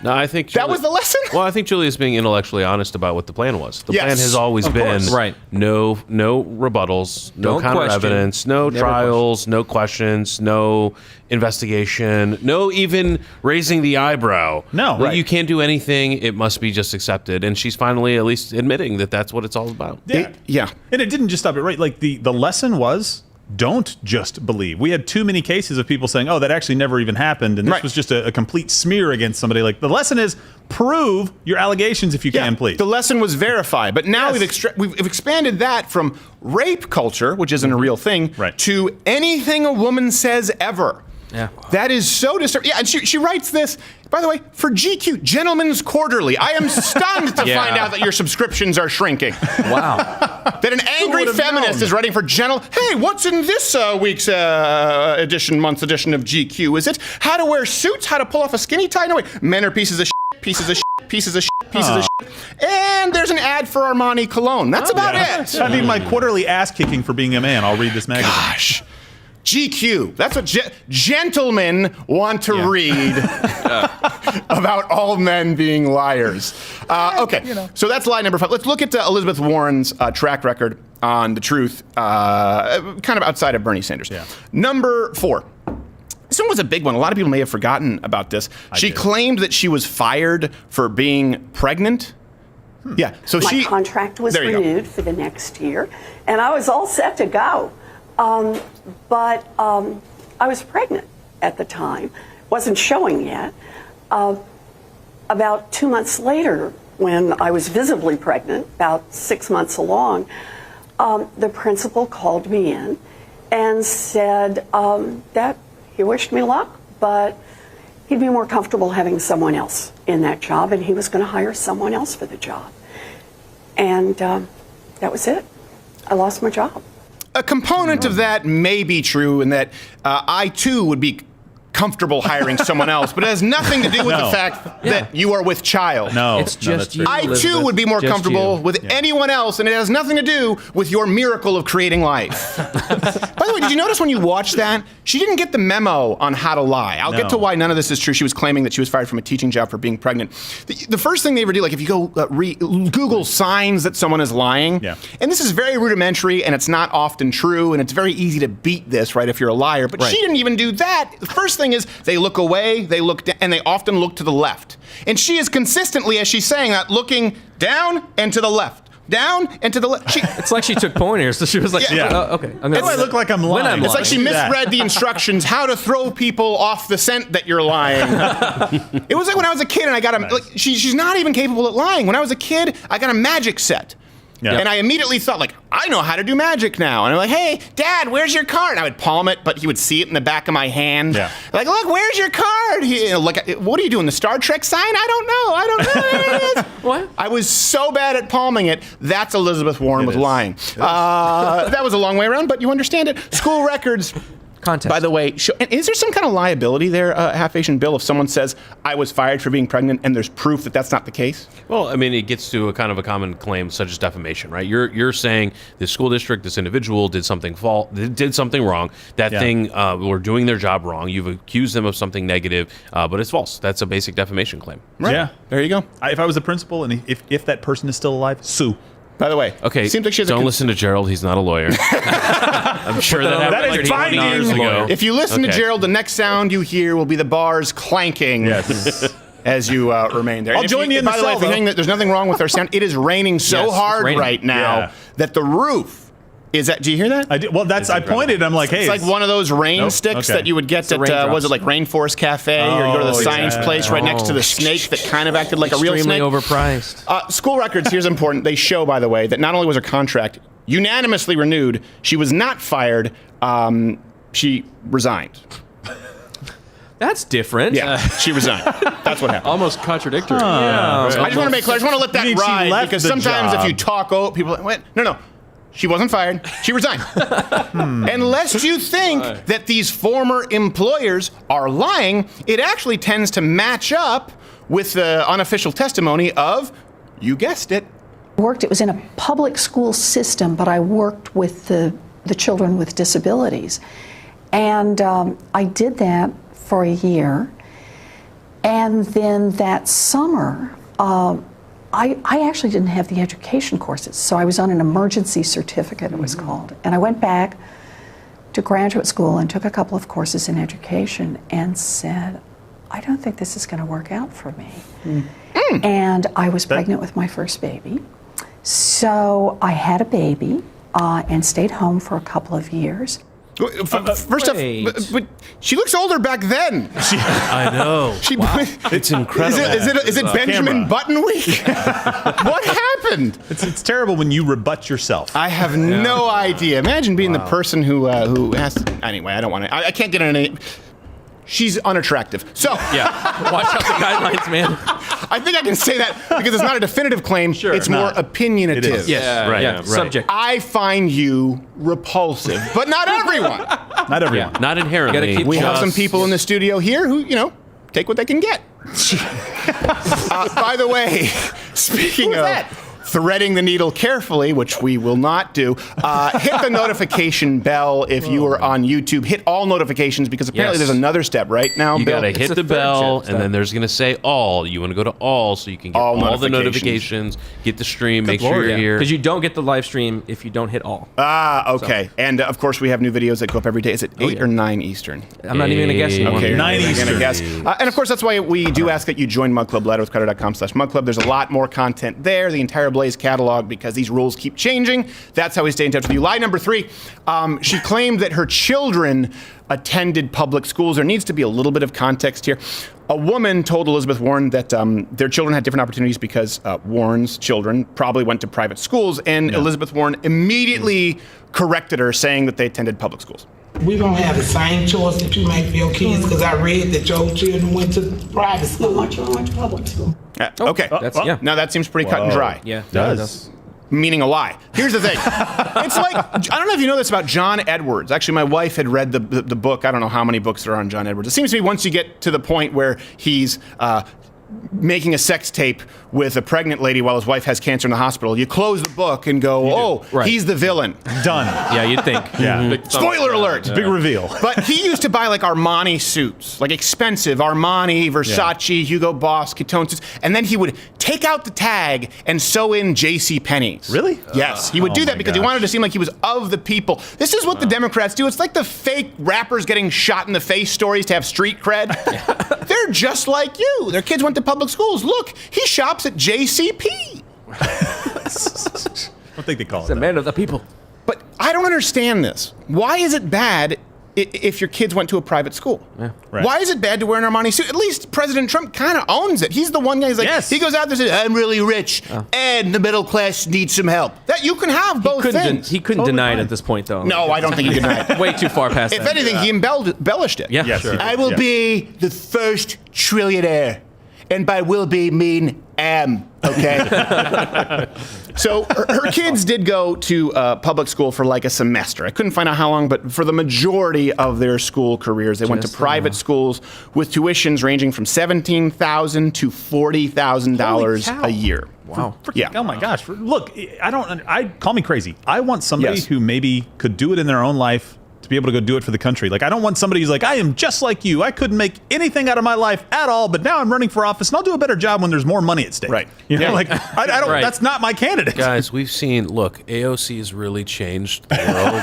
E: No, I think
A: that was the lesson.
E: Well, I think Julia's being intellectually honest about what the plan was. The plan has always been no rebuttals, no counter evidence, no trials, no questions, no investigation, no even raising the eyebrow.
F: No,
E: you can't do anything. It must be just accepted. And she's finally at least admitting that that's what it's all about.
F: Yeah. And it didn't just stop it, right? Like the lesson was, don't just believe. We had too many cases of people saying, oh, that actually never even happened, and this was just a complete smear against somebody. Like, the lesson is, prove your allegations if you can, please.
A: The lesson was verify, but now we've expanded that from rape culture, which isn't a real thing, to anything a woman says ever.
I: Yeah.
A: That is so disturbing. Yeah, and she writes this, by the way, for GQ, Gentleman's Quarterly. I am stunned to find out that your subscriptions are shrinking.
I: Wow.
A: That an angry feminist is writing for Hey, what's in this week's month's edition of GQ? Is it how to wear suits, how to pull off a skinny tie? No, wait. Men are pieces of shit, pieces of shit, pieces of shit, pieces of shit. And there's an ad for Armani cologne. That's about it.
F: I need my quarterly ass kicking for being a man. I'll read this magazine.
A: Gosh. GQ. That's what gentlemen want to read about all men being liars. Okay, so that's lie number 5. Let's look at Elizabeth Warren's track record on the truth, kind of outside of Bernie Sanders. Number 4. This one was a big one. A lot of people may have forgotten about this. She claimed that she was fired for being pregnant. Yeah, so
T: My contract was renewed for the next year, and I was all set to go. But I was pregnant at the time. Wasn't showing yet. About 2 months later, when I was visibly pregnant, about 6 months along, the principal called me in and said that he wished me luck, but he'd be more comfortable having someone else in that job, and he was going to hire someone else for the job. And that was it. I lost my job.
A: A component of that may be true in that I, too, would be comfortable hiring someone else, but it has nothing to do with the fact that you are with child.
F: It's just you,
A: I, too, would be more comfortable with anyone else, and it has nothing to do with your miracle of creating life. By the way, did you notice when you watched that, she didn't get the memo on how to lie. I'll get to why none of this is true. She was claiming that she was fired from a teaching job for being pregnant. The first thing they ever do, like if you go Google signs that someone is lying, and this is very rudimentary, and it's not often true, and it's very easy to beat this, right, if you're a liar, but she didn't even do that. The first thing is they look away, they look and they often look to the left. And she is consistently, as she's saying that, looking down and to the left. Down and to the left.
I: It's like she took pointers, so she was like, okay.
F: I look like I'm lying.
A: It's like she misread the instructions, how to throw people off the scent that you're lying. It was like when I was a kid and I got she's not even capable at lying. When I was a kid, I got a magic set. And I immediately thought, like, I know how to do magic now. And I'm like, hey, Dad, where's your card? And I would palm it, but he would see it in the back of my hand. Like, look, where's your card? What are you doing, the Star Trek sign? I don't know.
I: What?
A: I was so bad at palming it. That's Elizabeth Warren with lying. That was a long way around, but you understand it. School records.
I: Contest.
A: By the way, is there some kind of liability there, Half-Asian Bill, if someone says, I was fired for being pregnant, and there's proof that that's not the case?
E: Well, I mean, it gets to a kind of a common claim such as defamation, right? You're saying this school district, this individual did something wrong. That thing, were doing their job wrong. You've accused them of something negative, but it's false. That's a basic defamation claim.
A: Right. Yeah, there you go.
F: If I was a principal, and if that person is still alive, sue.
A: By the way, seems like she has
E: don't listen to Gerald. He's not a lawyer. I'm sure that
F: is binding.
A: If you listen to Gerald, the next sound you hear will be the bars clanking.
F: Yes.
A: As you remain there.
F: I'll join you in the cell,
A: By the way, if you're thinking that there's nothing wrong with our sound, it is raining so hard right now that the roof is that. Do you hear that?
F: I did. Well, I pointed. I'm like, hey,
A: it's like one of those rain sticks that you would get at was it like Rainforest Cafe or you go to the science place right next to the snake that kind of acted like a real snake.
I: Extremely overpriced.
A: School records. Here's important. They show, by the way, that not only was her contract unanimously renewed, she was not fired. She resigned.
I: That's different.
A: Yeah, she resigned. That's what happened.
I: Almost contradictory.
A: I just want to make clear. I just want to let that ride because sometimes if you talk, people are like, wait, no. She wasn't fired. She resigned. Unless you think that these former employers are lying, it actually tends to match up with the unofficial testimony of, you guessed it.
T: It was in a public school system, but I worked with the children with disabilities. And I did that for a year. And then that summer, I actually didn't have the education courses, so I was on an emergency certificate, it was called. And I went back to graduate school and took a couple of courses in education and said, I don't think this is going to work out for me. And I was pregnant with my first baby. So I had a baby and stayed home for a couple of years.
A: First off, but she looks older back then.
E: I know. It's incredible.
A: Is it Benjamin Button week? What happened?
F: It's terrible when you rebut yourself.
A: I have no idea. Imagine being the person who has to. Anyway, I don't want to. I can't get into any. She's unattractive. So
I: watch out the guidelines, man.
A: I think I can say that because it's not a definitive claim. It's more opinionative.
F: It is.
I: Yes, right.
E: Subject.
A: I find you repulsive, but not everyone.
F: Not everyone.
E: Not inherently.
A: We have some people in the studio here who, take what they can get. By the way, speaking of threading the needle carefully, which we will not do. Hit the notification bell if you are on YouTube. Hit all notifications because apparently there's another step right now.
E: You
A: Bill?
E: got to hit the bell, and then there's going to say all. You want to go to all so you can get all the notifications, get the stream, make sure you're here.
I: Because you don't get the live stream if you don't hit all.
A: Okay. So. And of course, we have new videos that go up every day. Is it 8 or 9 Eastern?
I: I'm not even going to guess anymore.
A: Okay,
F: 9 Eastern.
A: Guess. And of course, that's why we do ask that you join Mug Club, ladderwithcrowder.com/mugclub. There's a lot more content there, the entire Blaze catalog, because these rules keep changing. That's how we stay in touch with you. Lie number 3, she claimed that her children attended public schools. There needs to be a little bit of context here. A woman told Elizabeth Warren that their children had different opportunities because Warren's children probably went to private schools, and Elizabeth Warren immediately corrected her, saying that they attended public schools.
C: We don't have the same choice that you make for your kids, because I read that your children went to private school. No, my children went to public school.
A: Okay. Now that seems pretty cut and dry.
I: Yeah, it
F: does.
A: Meaning a lie. Here's the thing. It's like, I don't know if you know this about John Edwards. Actually, my wife had read the book. I don't know how many books there are on John Edwards. It seems to me once you get to the point where he's making a sex tape with a pregnant lady while his wife has cancer in the hospital, you close the book and go, he's the villain.
F: Done.
I: Yeah, you'd think.
A: Spoiler alert.
F: Big reveal.
A: But he used to buy like Armani suits, like expensive Armani, Versace, Hugo Boss, Catone suits, and then he would take out the tag and sew in JCPenney's.
F: Really?
A: Yes. He would do that because he wanted to seem like he was of the people. This is what the Democrats do. It's like the fake rappers getting shot in the face stories to have street cred. They're just like you. Their kids went to public schools. Look, he shops at JCP.
F: I don't think they call it
I: that. A man of the people.
A: But I don't understand this. Why is it bad if your kids went to a private school?
I: Yeah.
F: Right.
A: Why is it bad to wear an Armani suit? At least President Trump kind of owns it. He's the one guy who's like, he goes out there and says, I'm really rich, and the middle class needs some help. That you can have both things.
I: He couldn't deny it at this point, though.
A: No, I don't think he denied it.
I: Way too far past
A: If
I: that.
A: anything, he embellished it.
I: Yeah, sure.
A: I will be the first trillionaire. And by will be mean am, okay? So her kids did go to public school for like a semester. I couldn't find out how long, but for the majority of their school careers, they went to private schools with tuitions ranging from $17,000 to $40,000 a year.
F: Wow. Oh my gosh. Look, I call me crazy. I want somebody who maybe could do it in their own life to be able to go do it for the country. Like, I don't want somebody who's like, I am just like you. I couldn't make anything out of my life at all, but now I'm running for office and I'll do a better job when there's more money at stake.
A: Right.
F: You know, like, I don't, that's not my candidate.
E: Guys, we've seen, look, AOC has really changed the world.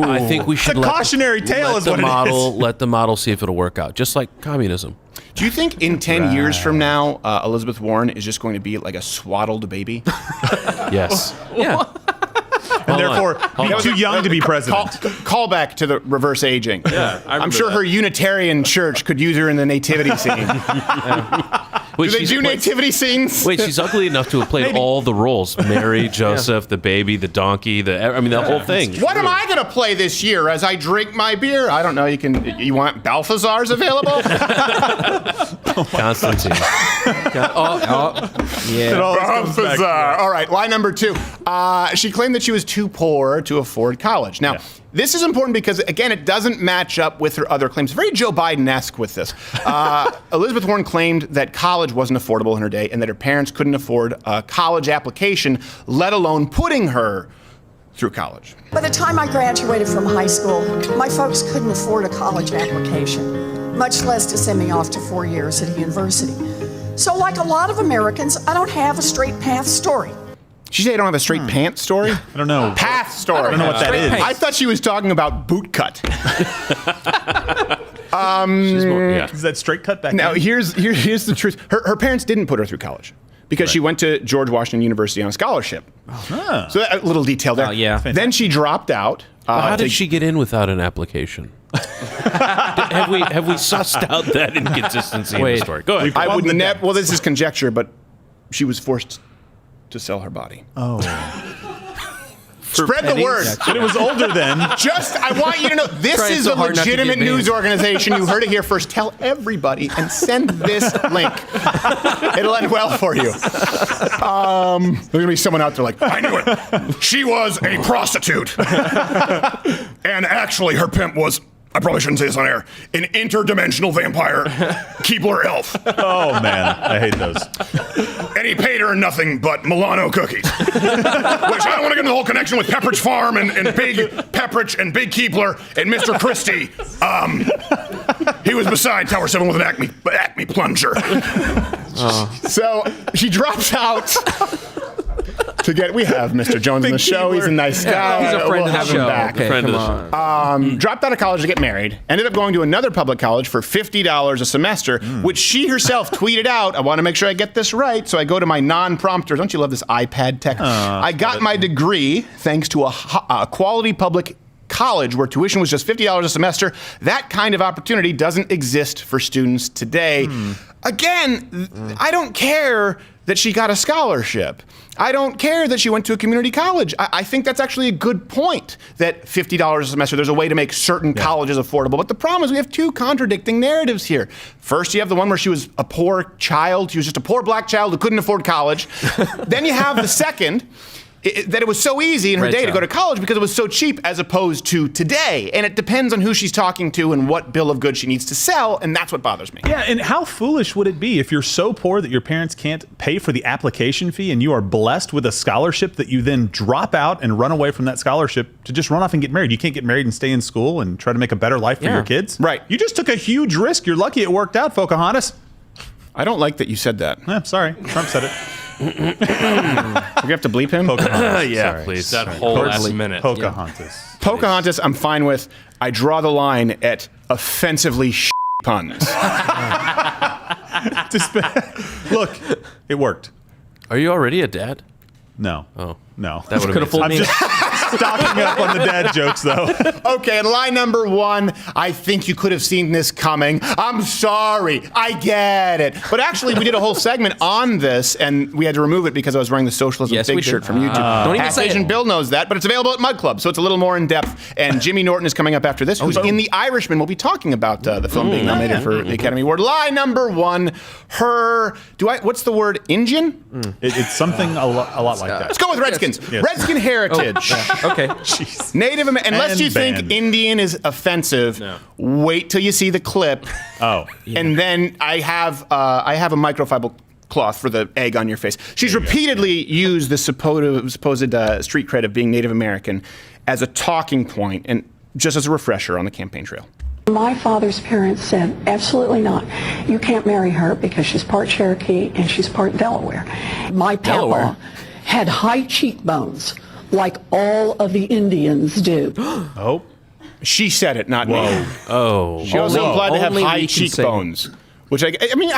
E: I think we should
F: it's a cautionary tale is what it is.
E: Let the model see if it'll work out, just like communism.
A: Do you think in 10 years from now, Elizabeth Warren is just going to be like a swaddled baby?
E: Yes.
I: Yeah.
F: And therefore, be too young to be president.
A: Call back to the reverse aging.
I: Yeah,
A: I'm sure her Unitarian church could use her in the nativity scene.
E: Wait,
A: do they do nativity scenes?
E: Wait, she's ugly enough to have played all the roles: Mary, Joseph, the baby, the donkey. The whole thing.
A: What am I going to play this year as I drink my beer? I don't know. You want Balthazar's available?
E: Constantine.
A: Yeah. Balthazar. All right, lie number 2. She claimed that she was too poor to afford college. Now, this is important because, again, it doesn't match up with her other claims. Very Joe Biden-esque with this. Elizabeth Warren claimed that college wasn't affordable in her day and that her parents couldn't afford a college application, let alone putting her through college.
T: By the time I graduated from high school, my folks couldn't afford a college application, much less to send me off to 4 years at a university. So like a lot of Americans, I don't have a straight path story.
A: She said I don't have a straight pants story?
F: I don't know.
A: Path story.
F: I don't know what that is.
A: I thought she was talking about boot cut.
F: Is that straight cut back
A: now,
F: then?
A: here's the truth. Her parents didn't put her through college because she went to George Washington University on a scholarship. So that little detail there. Then she dropped out.
E: How did she get in without an application? have we sussed out that inconsistency in the story? Go ahead.
A: I wouldn't. Well, this is conjecture, but she was forced to sell her body.
F: Oh.
A: Spread the word.
F: But it was older then.
A: I want you to know, this is a legitimate news organization. You heard it here first. Tell everybody and send this link. It'll end well for you. There's going to be someone out there like, I knew it. She was a prostitute. And actually, her pimp was I probably shouldn't say this on air, an interdimensional vampire, Keebler elf.
F: Oh, man. I hate those.
A: And he paid her nothing but Milano cookies. Which I don't want to get into the whole connection with Pepperidge Farm and Big Pepperidge and Big Keebler and Mr. Christie. He was beside Tower 7 with an Acme plunger. So she drops out we have Mr. Jones on the show. He's a nice guy.
I: He's a friend of the show.
A: Back.
I: Okay,
E: Friend of the show.
A: Dropped out of college to get married. Ended up going to another public college for $50 a semester, which she herself tweeted out. I want to make sure I get this right, so I go to my non-prompter. Don't you love this iPad tech? I got my degree thanks to a quality public college where tuition was just $50 a semester. That kind of opportunity doesn't exist for students today. Again, I don't care that she got a scholarship. I don't care that she went to a community college. I think that's actually a good point, that $50 a semester, there's a way to make certain colleges affordable. But the problem is we have two contradicting narratives here. First, you have the one where she was a poor child. She was just a poor black child who couldn't afford college. Then you have the second, that it was so easy in her day to go to college because it was so cheap as opposed to today. And it depends on who she's talking to and what bill of goods she needs to sell, and that's what bothers me.
F: Yeah, and how foolish would it be if you're so poor that your parents can't pay for the application fee and you are blessed with a scholarship that you then drop out and run away from that scholarship to just run off and get married? You can't get married and stay in school and try to make a better life for your kids?
A: Right.
F: You just took a huge risk. You're lucky it worked out, Pocahontas.
A: I don't like that you said that.
F: Sorry, Trump said it.
A: We have to bleep him?
F: Pocahontas.
E: Yeah,
F: Sorry.
E: please. That whole last minute.
F: Pocahontas.
A: Pocahontas, I'm fine with. I draw the line at offensively puns.
F: Look, it worked.
E: Are you already a dad?
F: No.
E: Oh.
F: No.
E: That would have
F: fooled me. Stopping up on the dad jokes, though.
A: Okay, and line number one, I think you could have seen this coming. I'm sorry. I get it. But actually, we did a whole segment on this, and we had to remove it because I was wearing the Socialism Big shirt from YouTube.
I: Don't even say
A: Asian
I: it.
A: Bill knows that, but it's available at Mug Club, so it's a little more in-depth. And Jimmy Norton is coming up after this, who's in The Irishman. We'll be talking about the film being nominated for the Academy Award. Line number one, what's the word, Indian?
F: It's something a lot like that.
A: Let's go with Redskins.
F: Yes.
A: Redskin heritage.
I: Okay.
A: Native American. Unless
F: And
A: you think
F: banned.
A: Indian is offensive, wait till you see the clip. And then I have a microfiber cloth for the egg on your face. She's repeatedly used the supposed street cred of being Native American as a talking point, and just as a refresher on the campaign trail.
T: My father's parents said, absolutely not. You can't marry her because she's part Cherokee and she's part Delaware. My papa had high cheekbones like all of the Indians do.
F: Oh.
A: She said it, not me.
E: Oh.
A: She also implied to have
I: Only
A: high
I: we can say.
A: cheekbones. Which I mean,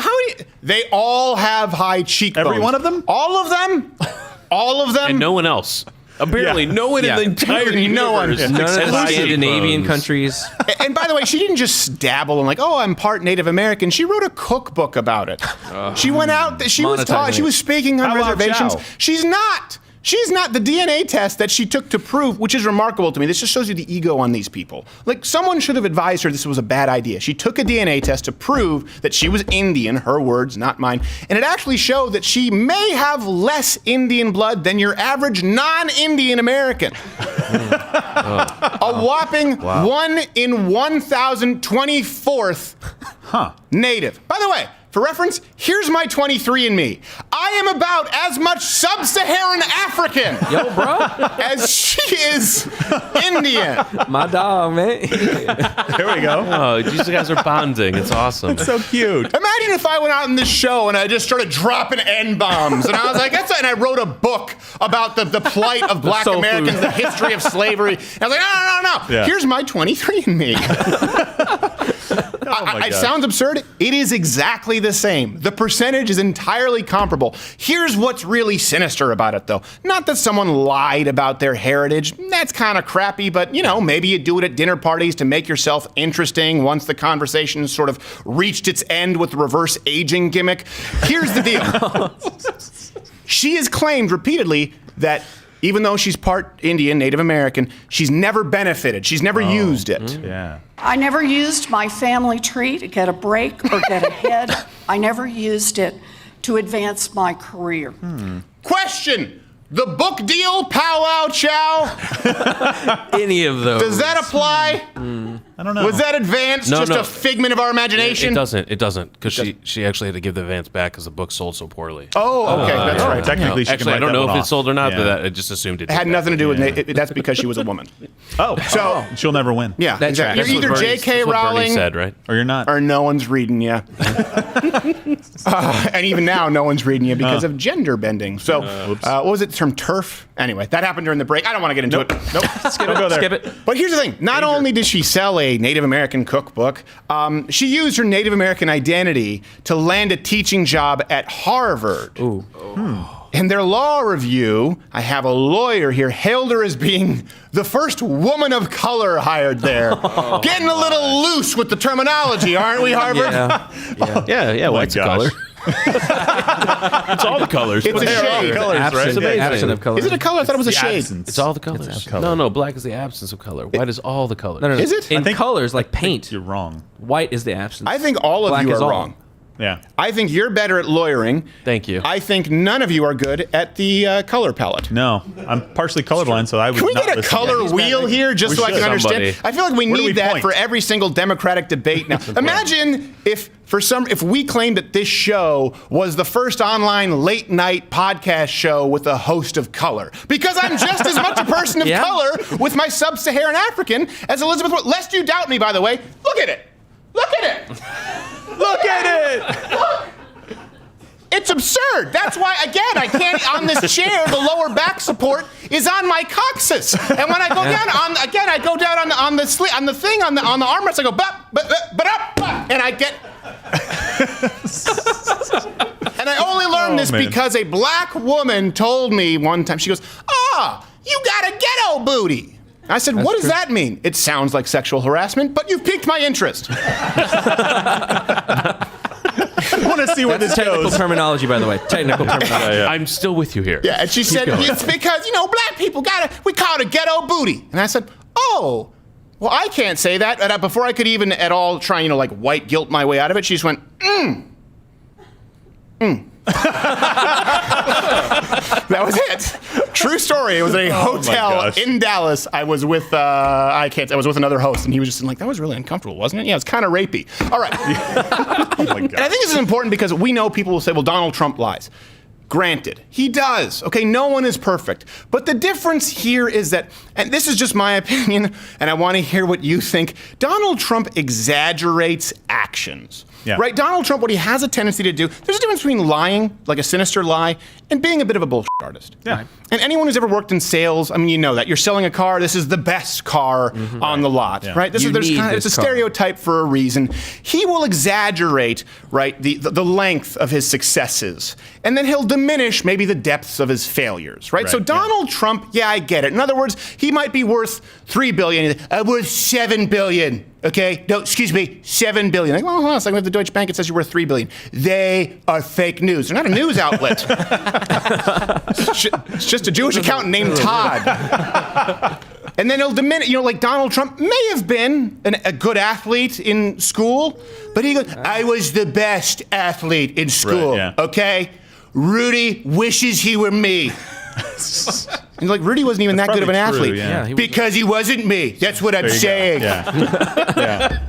A: they all have high cheekbones.
F: Every one of them?
A: All of them? All of them?
E: And no one else. Apparently, no one in the entire universe.
A: No one.
I: None of the Scandinavian countries.
A: And by the way, she didn't just dabble in like, oh, I'm part Native American. She wrote a cookbook about it. She went out. She was taught. She was speaking on reservations. She's not. She's not. The DNA test that she took to prove, which is remarkable to me. This just shows you the ego on these people. Like, someone should have advised her this was a bad idea. She took a DNA test to prove that she was Indian, her words, not mine. And it actually showed that she may have less Indian blood than your average non-Indian American. A whopping 1 in 1,024th Native. By the way, for reference, here's my 23andMe. I am about as much sub-Saharan African as she is Indian.
I: My dog, man.
F: There we go.
E: Oh, these guys are bonding. It's awesome.
F: It's so cute.
A: Imagine if I went out in this show and I just started dropping N-bombs. And I was like, and I wrote a book about the plight of black
I: soul
A: Americans,
I: food.
A: the history of slavery. And I was like, no.
F: Yeah.
A: Here's my 23andMe. It sounds absurd. It is exactly the same. The percentage is entirely comparable. Here's what's really sinister about it, though. Not that someone lied about their heritage. That's kind of crappy, but, maybe you do it at dinner parties to make yourself interesting once the conversation sort of reached its end with the reverse aging gimmick. Here's the deal. She has claimed repeatedly that even though she's part Indian, Native American, she's never benefited. She's never used it.
F: Yeah.
T: I never used my family tree to get a break or get ahead. I never used it to advance my career.
A: Question. The book deal, pow wow chow?
I: Any of those.
A: Does that apply?
F: I don't know.
A: Was that advance just a figment of our imagination?
E: It doesn't, because she actually had to give the advance back because the book sold so poorly.
A: Oh, okay, that's right.
F: Technically, she
E: actually, I
F: can
E: don't
F: write
E: know
F: that
E: if
F: one
E: it sold or not,
F: off.
E: but I just assumed it.
A: It had nothing to do with that's because she was a woman.
F: So she'll never win.
A: Yeah,
I: That's
A: exactly.
I: right.
A: You're either J.K. Rowling
E: said, right?
F: Or you're not.
A: Or no one's reading you. And even now, no one's reading you because of gender bending. So, what was it, the term TERF? Anyway, that happened during the break. I don't want to get into it. Nope.
I: Skip it.
A: But here's the thing. Not only did she sell a Native American cookbook, she used her Native American identity to land a teaching job at Harvard.
I: Ooh.
A: In their law review, I have a lawyer here, hailed her as being the first woman of color hired there. Getting a little loose with the terminology, aren't we, Harvard?
E: Yeah. White's a color. It's all the colors.
A: It's a shade.
I: Absent of color.
A: Is it a color? I thought it was a shade.
E: It's all the colors. No, black is the absence of color. White is all the colors.
I: No.
A: Is it?
I: In colors, like paint.
F: You're wrong.
I: White is the absence.
A: I think all of
I: Black
A: you
I: is
A: are
I: all.
A: wrong.
F: Yeah.
A: I think you're better at lawyering.
E: Thank you.
A: I think none of you are good at the color palette.
F: No, I'm partially colorblind, so I would
A: Can we
F: not
A: get a
F: listen.
A: color wheel here just so I can understand? I feel like we
F: Where do
A: need
F: we
A: that
F: point?
A: for every single Democratic debate now. Imagine if we claimed that this show was the first online late night podcast show with a host of color. Because I'm just as much a person of color with my sub-Saharan African as Elizabeth Warren. Lest you doubt me, by the way, look at it. Look at it. Look at it. Look. It's absurd. That's why, again, I can't, on this chair, the lower back support is on my coccyx. And when I go down I go down on the armrest, I go, up, and I get... And I only learned this because a black woman told me one time, she goes, you got a ghetto booty. I said, what does that mean? It sounds like sexual harassment, but you've piqued my interest.
F: I want to see where this
I: technical
F: goes.
I: terminology, by the way. Technical terminology.
E: I'm still with you here.
A: Yeah, and she said, it's because, black people we call it a ghetto booty. And I said, well, I can't say that. And before I could even at all try, like white guilt my way out of it, she just went, That was it. True story. It was a hotel in Dallas. I was with I was with another host, and he was just like, that was really uncomfortable, wasn't it? Yeah, it's kind of rapey. All right.
F: Oh my God.
A: And I think this is important because we know people will say, well, Donald Trump lies. Granted, he does. Okay, no one is perfect. But the difference here is that, and this is just my opinion, and I want to hear what you think, Donald Trump exaggerates actions.
F: Yeah.
A: Right? Donald Trump, what he has a tendency to do, there's a difference between lying, like a sinister lie, and being a bit of a bullshit artist.
F: Yeah. Right.
A: And anyone who's ever worked in sales, I mean, you know that. You're selling a car, this is the best car on the lot, right? It's a stereotype for a reason. He will exaggerate, right, the length of his successes, and then he'll diminish maybe the depths of his failures, right? So Donald Trump, I get it. In other words, he might be worth $3 billion. Worth $7 billion. Okay, no, excuse me, $7 billion. Like, well, hold on a second. We have the Deutsche Bank. It says you're worth $3 billion. They are fake news. They're not a news outlet. It's just a Jewish accountant named Todd. And then he'll diminish. Like Donald Trump may have been a good athlete in school, but he goes, I was the best athlete in school. Okay, Rudy wishes he were me. And like Rudy wasn't even that good of an athlete because he wasn't me. That's what I'm saying.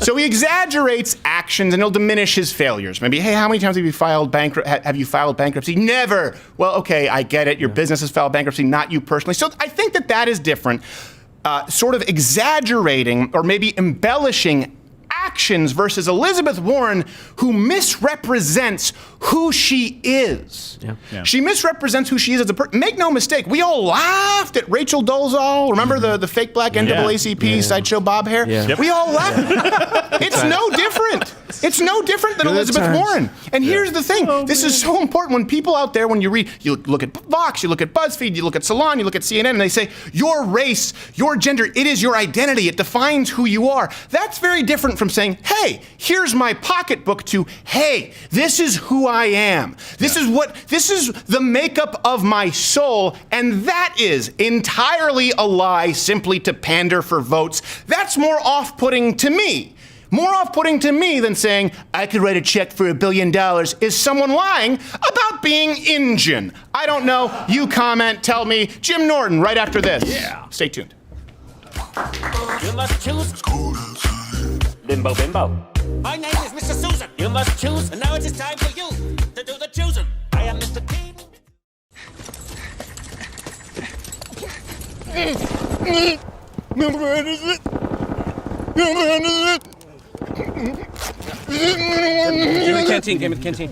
A: So he exaggerates actions and he'll diminish his failures. Maybe, hey, how many times have you filed bankruptcy? Never. Well, okay, I get it. Your business has filed bankruptcy, not you personally. So I think that is different. Sort of exaggerating or maybe embellishing actions versus Elizabeth Warren, who misrepresents who she is. She misrepresents who she is as a person. Make no mistake, we all laughed at Rachel Dolezal. Remember the fake black NAACP sideshow bob hair? We all laughed. It's no different. It's no different than Elizabeth Warren. And here's the thing. This is so important. When people out there, when you read, you look at Vox, you look at BuzzFeed, you look at Salon, you look at CNN, and they say, your race, your gender, it is your identity. It defines who you are. That's very different from saying, hey, here's my pocketbook to, hey, this is who I am. This is the makeup of my soul, and that is entirely a lie simply to pander for votes. That's more off-putting to me. More off-putting to me than saying, I could write a check for $1 billion, is someone lying about being Indian. I don't know. You comment, tell me. Jim Norton, right after this. Stay tuned.
D: It's cold outside. Bimbo, bimbo. My name is Mr. Susan. You must choose, and now it is time for you to do the choosing. I am Mr. T.
I: Give me the canteen. Give me the canteen.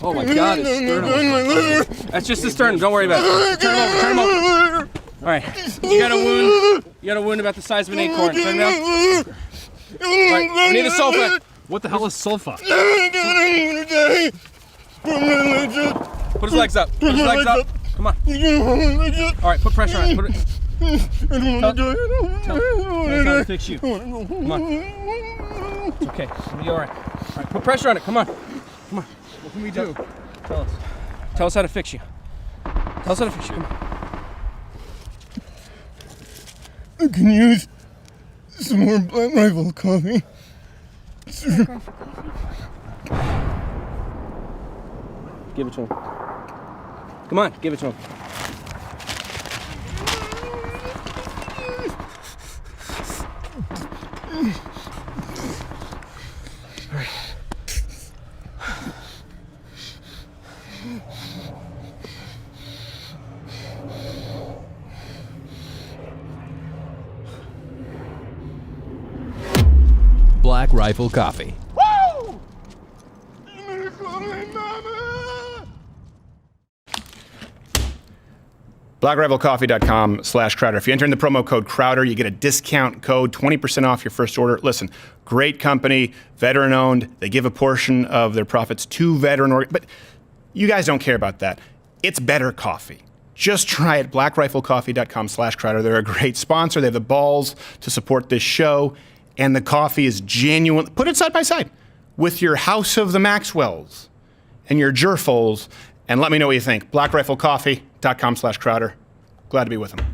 I: Oh my God! His sternum. That's just the sternum. Don't worry about it. Turn him over. Turn him over. All right. You got a wound. You got a wound about the size of an acorn. Turn it down. All right. We need a sulfa.
F: What the hell is sulfa?
I: Put his legs up. Put his legs up. Come on. All right. Put pressure on it. Put it. Tell us how to fix you. Come on. It's okay. It'll be all right. All right. Put pressure on it. Come on. Come on. What can we do? Tell us. Tell us how to fix you. Tell us how to fix you. Come on.
B: I can use some more Black Rifle coffee.
I: Give it to him. Come on, give it to him. All right.
L: Black Rifle Coffee.
B: Woo!
A: BlackRivalCoffee.com/Crowder. If you enter in the promo code Crowder, you get a discount code, 20% off your first order. Listen, great company, veteran owned. They give a portion of their profits to veteran org, but you guys don't care about that. It's better coffee. Just try it, BlackRifleCoffee.com/Crowder. They're a great sponsor. They have the balls to support this show, and the coffee is genuine. Put it side by side with your House of the Maxwells and your Jerfoles, and let me know what you think. BlackRifleCoffee.com/Crowder. Glad to be with them.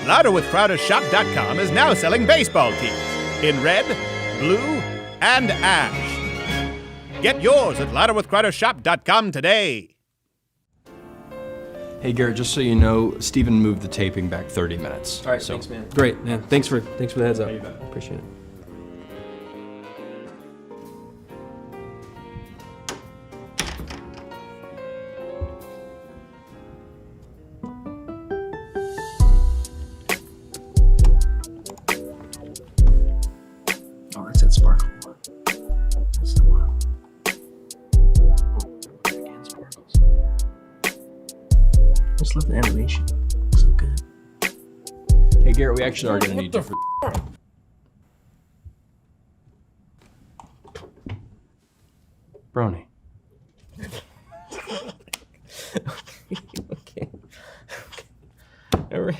V: LouderWithCrowderShop.com is now selling baseball tees in red, blue, and ash. Get yours at LouderWithCrowderShop.com today.
W: Hey Garrett, just so you know, Steven moved the taping back 30 minutes.
I: All right, thanks, man. Great, man. Thanks for the heads up. Appreciate it.
W: Oh, that's that sparkle one. That's the one. Oh, again, sparkles. Just love the animation. So good. Hey Garrett, we actually are gonna need you for. Brony.
I: Okay. All right.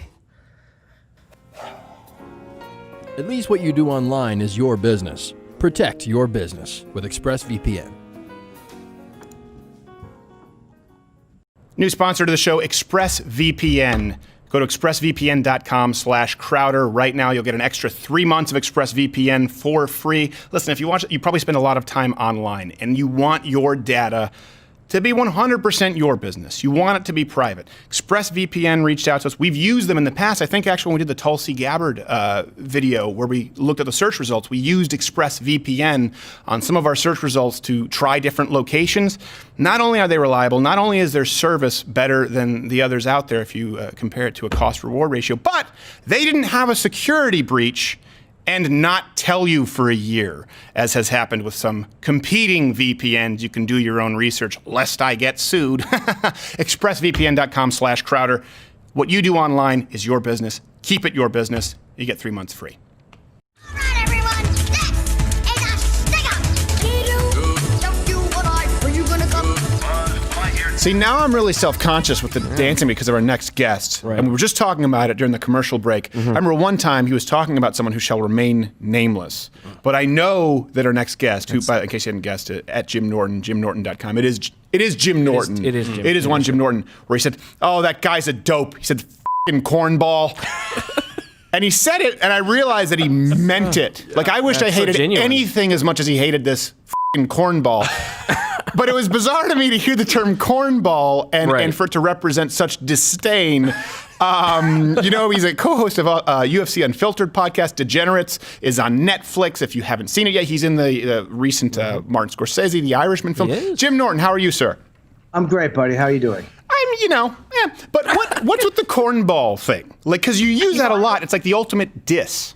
L: At least what you do online is your business. Protect your business with ExpressVPN.
A: New sponsor to the show, ExpressVPN. Go to expressvpn.com/Crowder right now. You'll get an extra 3 months of ExpressVPN for free. Listen, if you watch it, you probably spend a lot of time online and you want your data to be 100% your business. You want it to be private. ExpressVPN reached out to us. We've used them in the past. I think actually when we did the Tulsi Gabbard video where we looked at the search results, we used ExpressVPN on some of our search results to try different locations. Not only are they reliable, not only is their service better than the others out there if you compare it to a cost-reward ratio, but they didn't have a security breach and not tell you for a year, as has happened with some competing VPNs. You can do your own research, lest I get sued. ExpressVPN.com/Crowder. What you do online is your business. Keep it your business. You get 3 months free. See, now I'm really self-conscious with the dancing because of our next guest. Right. And we were just talking about it during the commercial break. I remember one time he was talking about someone who shall remain nameless. But I know that our next guest, who, in case you hadn't guessed it, at Jim Norton, JimNorton.com, it is Jim Norton.
I: It is Jim.
A: It is one Jim Norton, where he said, oh, that guy's a dope. He said, f***ing cornball. And he said it, and I realized that he meant it. Like, I wished I hated anything as much as he hated this f***ing cornball. But it was bizarre to me to hear the term cornball and for it to represent such disdain. He's a co-host of UFC Unfiltered podcast. Degenerates is on Netflix. If you haven't seen it yet, he's in the recent Martin Scorsese, The Irishman film. Jim Norton, how are you, sir?
G: I'm great, buddy. How are you doing?
A: But what's with the cornball thing? Like, because you use that a lot. It's like the ultimate diss.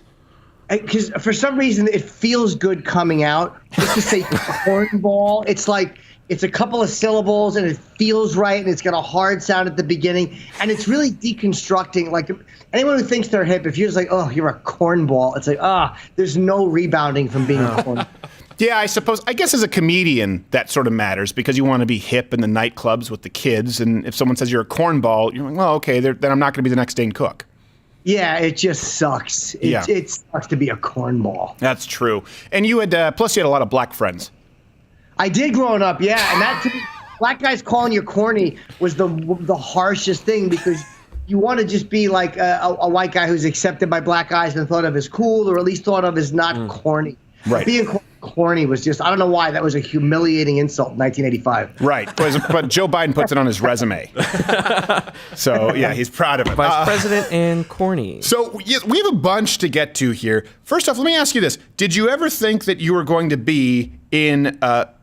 G: Because for some reason it feels good coming out. Just to say cornball, it's like it's a couple of syllables and it feels right and it's got a hard sound at the beginning and it's really deconstructing. Like anyone who thinks they're hip, if you're just like, oh, you're a cornball, it's like, there's no rebounding from being a cornball.
A: Yeah, I guess as a comedian, that sort of matters because you want to be hip in the nightclubs with the kids. And if someone says you're a cornball, you're like, well, okay, then I'm not going to be the next Dane Cook.
G: Yeah, it just sucks. It sucks to be a cornball.
A: That's true. And you had, plus you had a lot of black friends.
G: I did growing up, yeah. And that, to me, black guys calling you corny was the harshest thing because you want to just be like a white guy who's accepted by black guys and thought of as cool or at least thought of as not corny.
A: Right.
G: Being corny was just, I don't know why, that was a humiliating insult in 1985.
A: Right. But Joe Biden puts it on his resume. So, yeah, he's proud of it.
H: Vice President and corny.
A: So, we have a bunch to get to here. First off, let me ask you this. Did you ever think that you were going to be in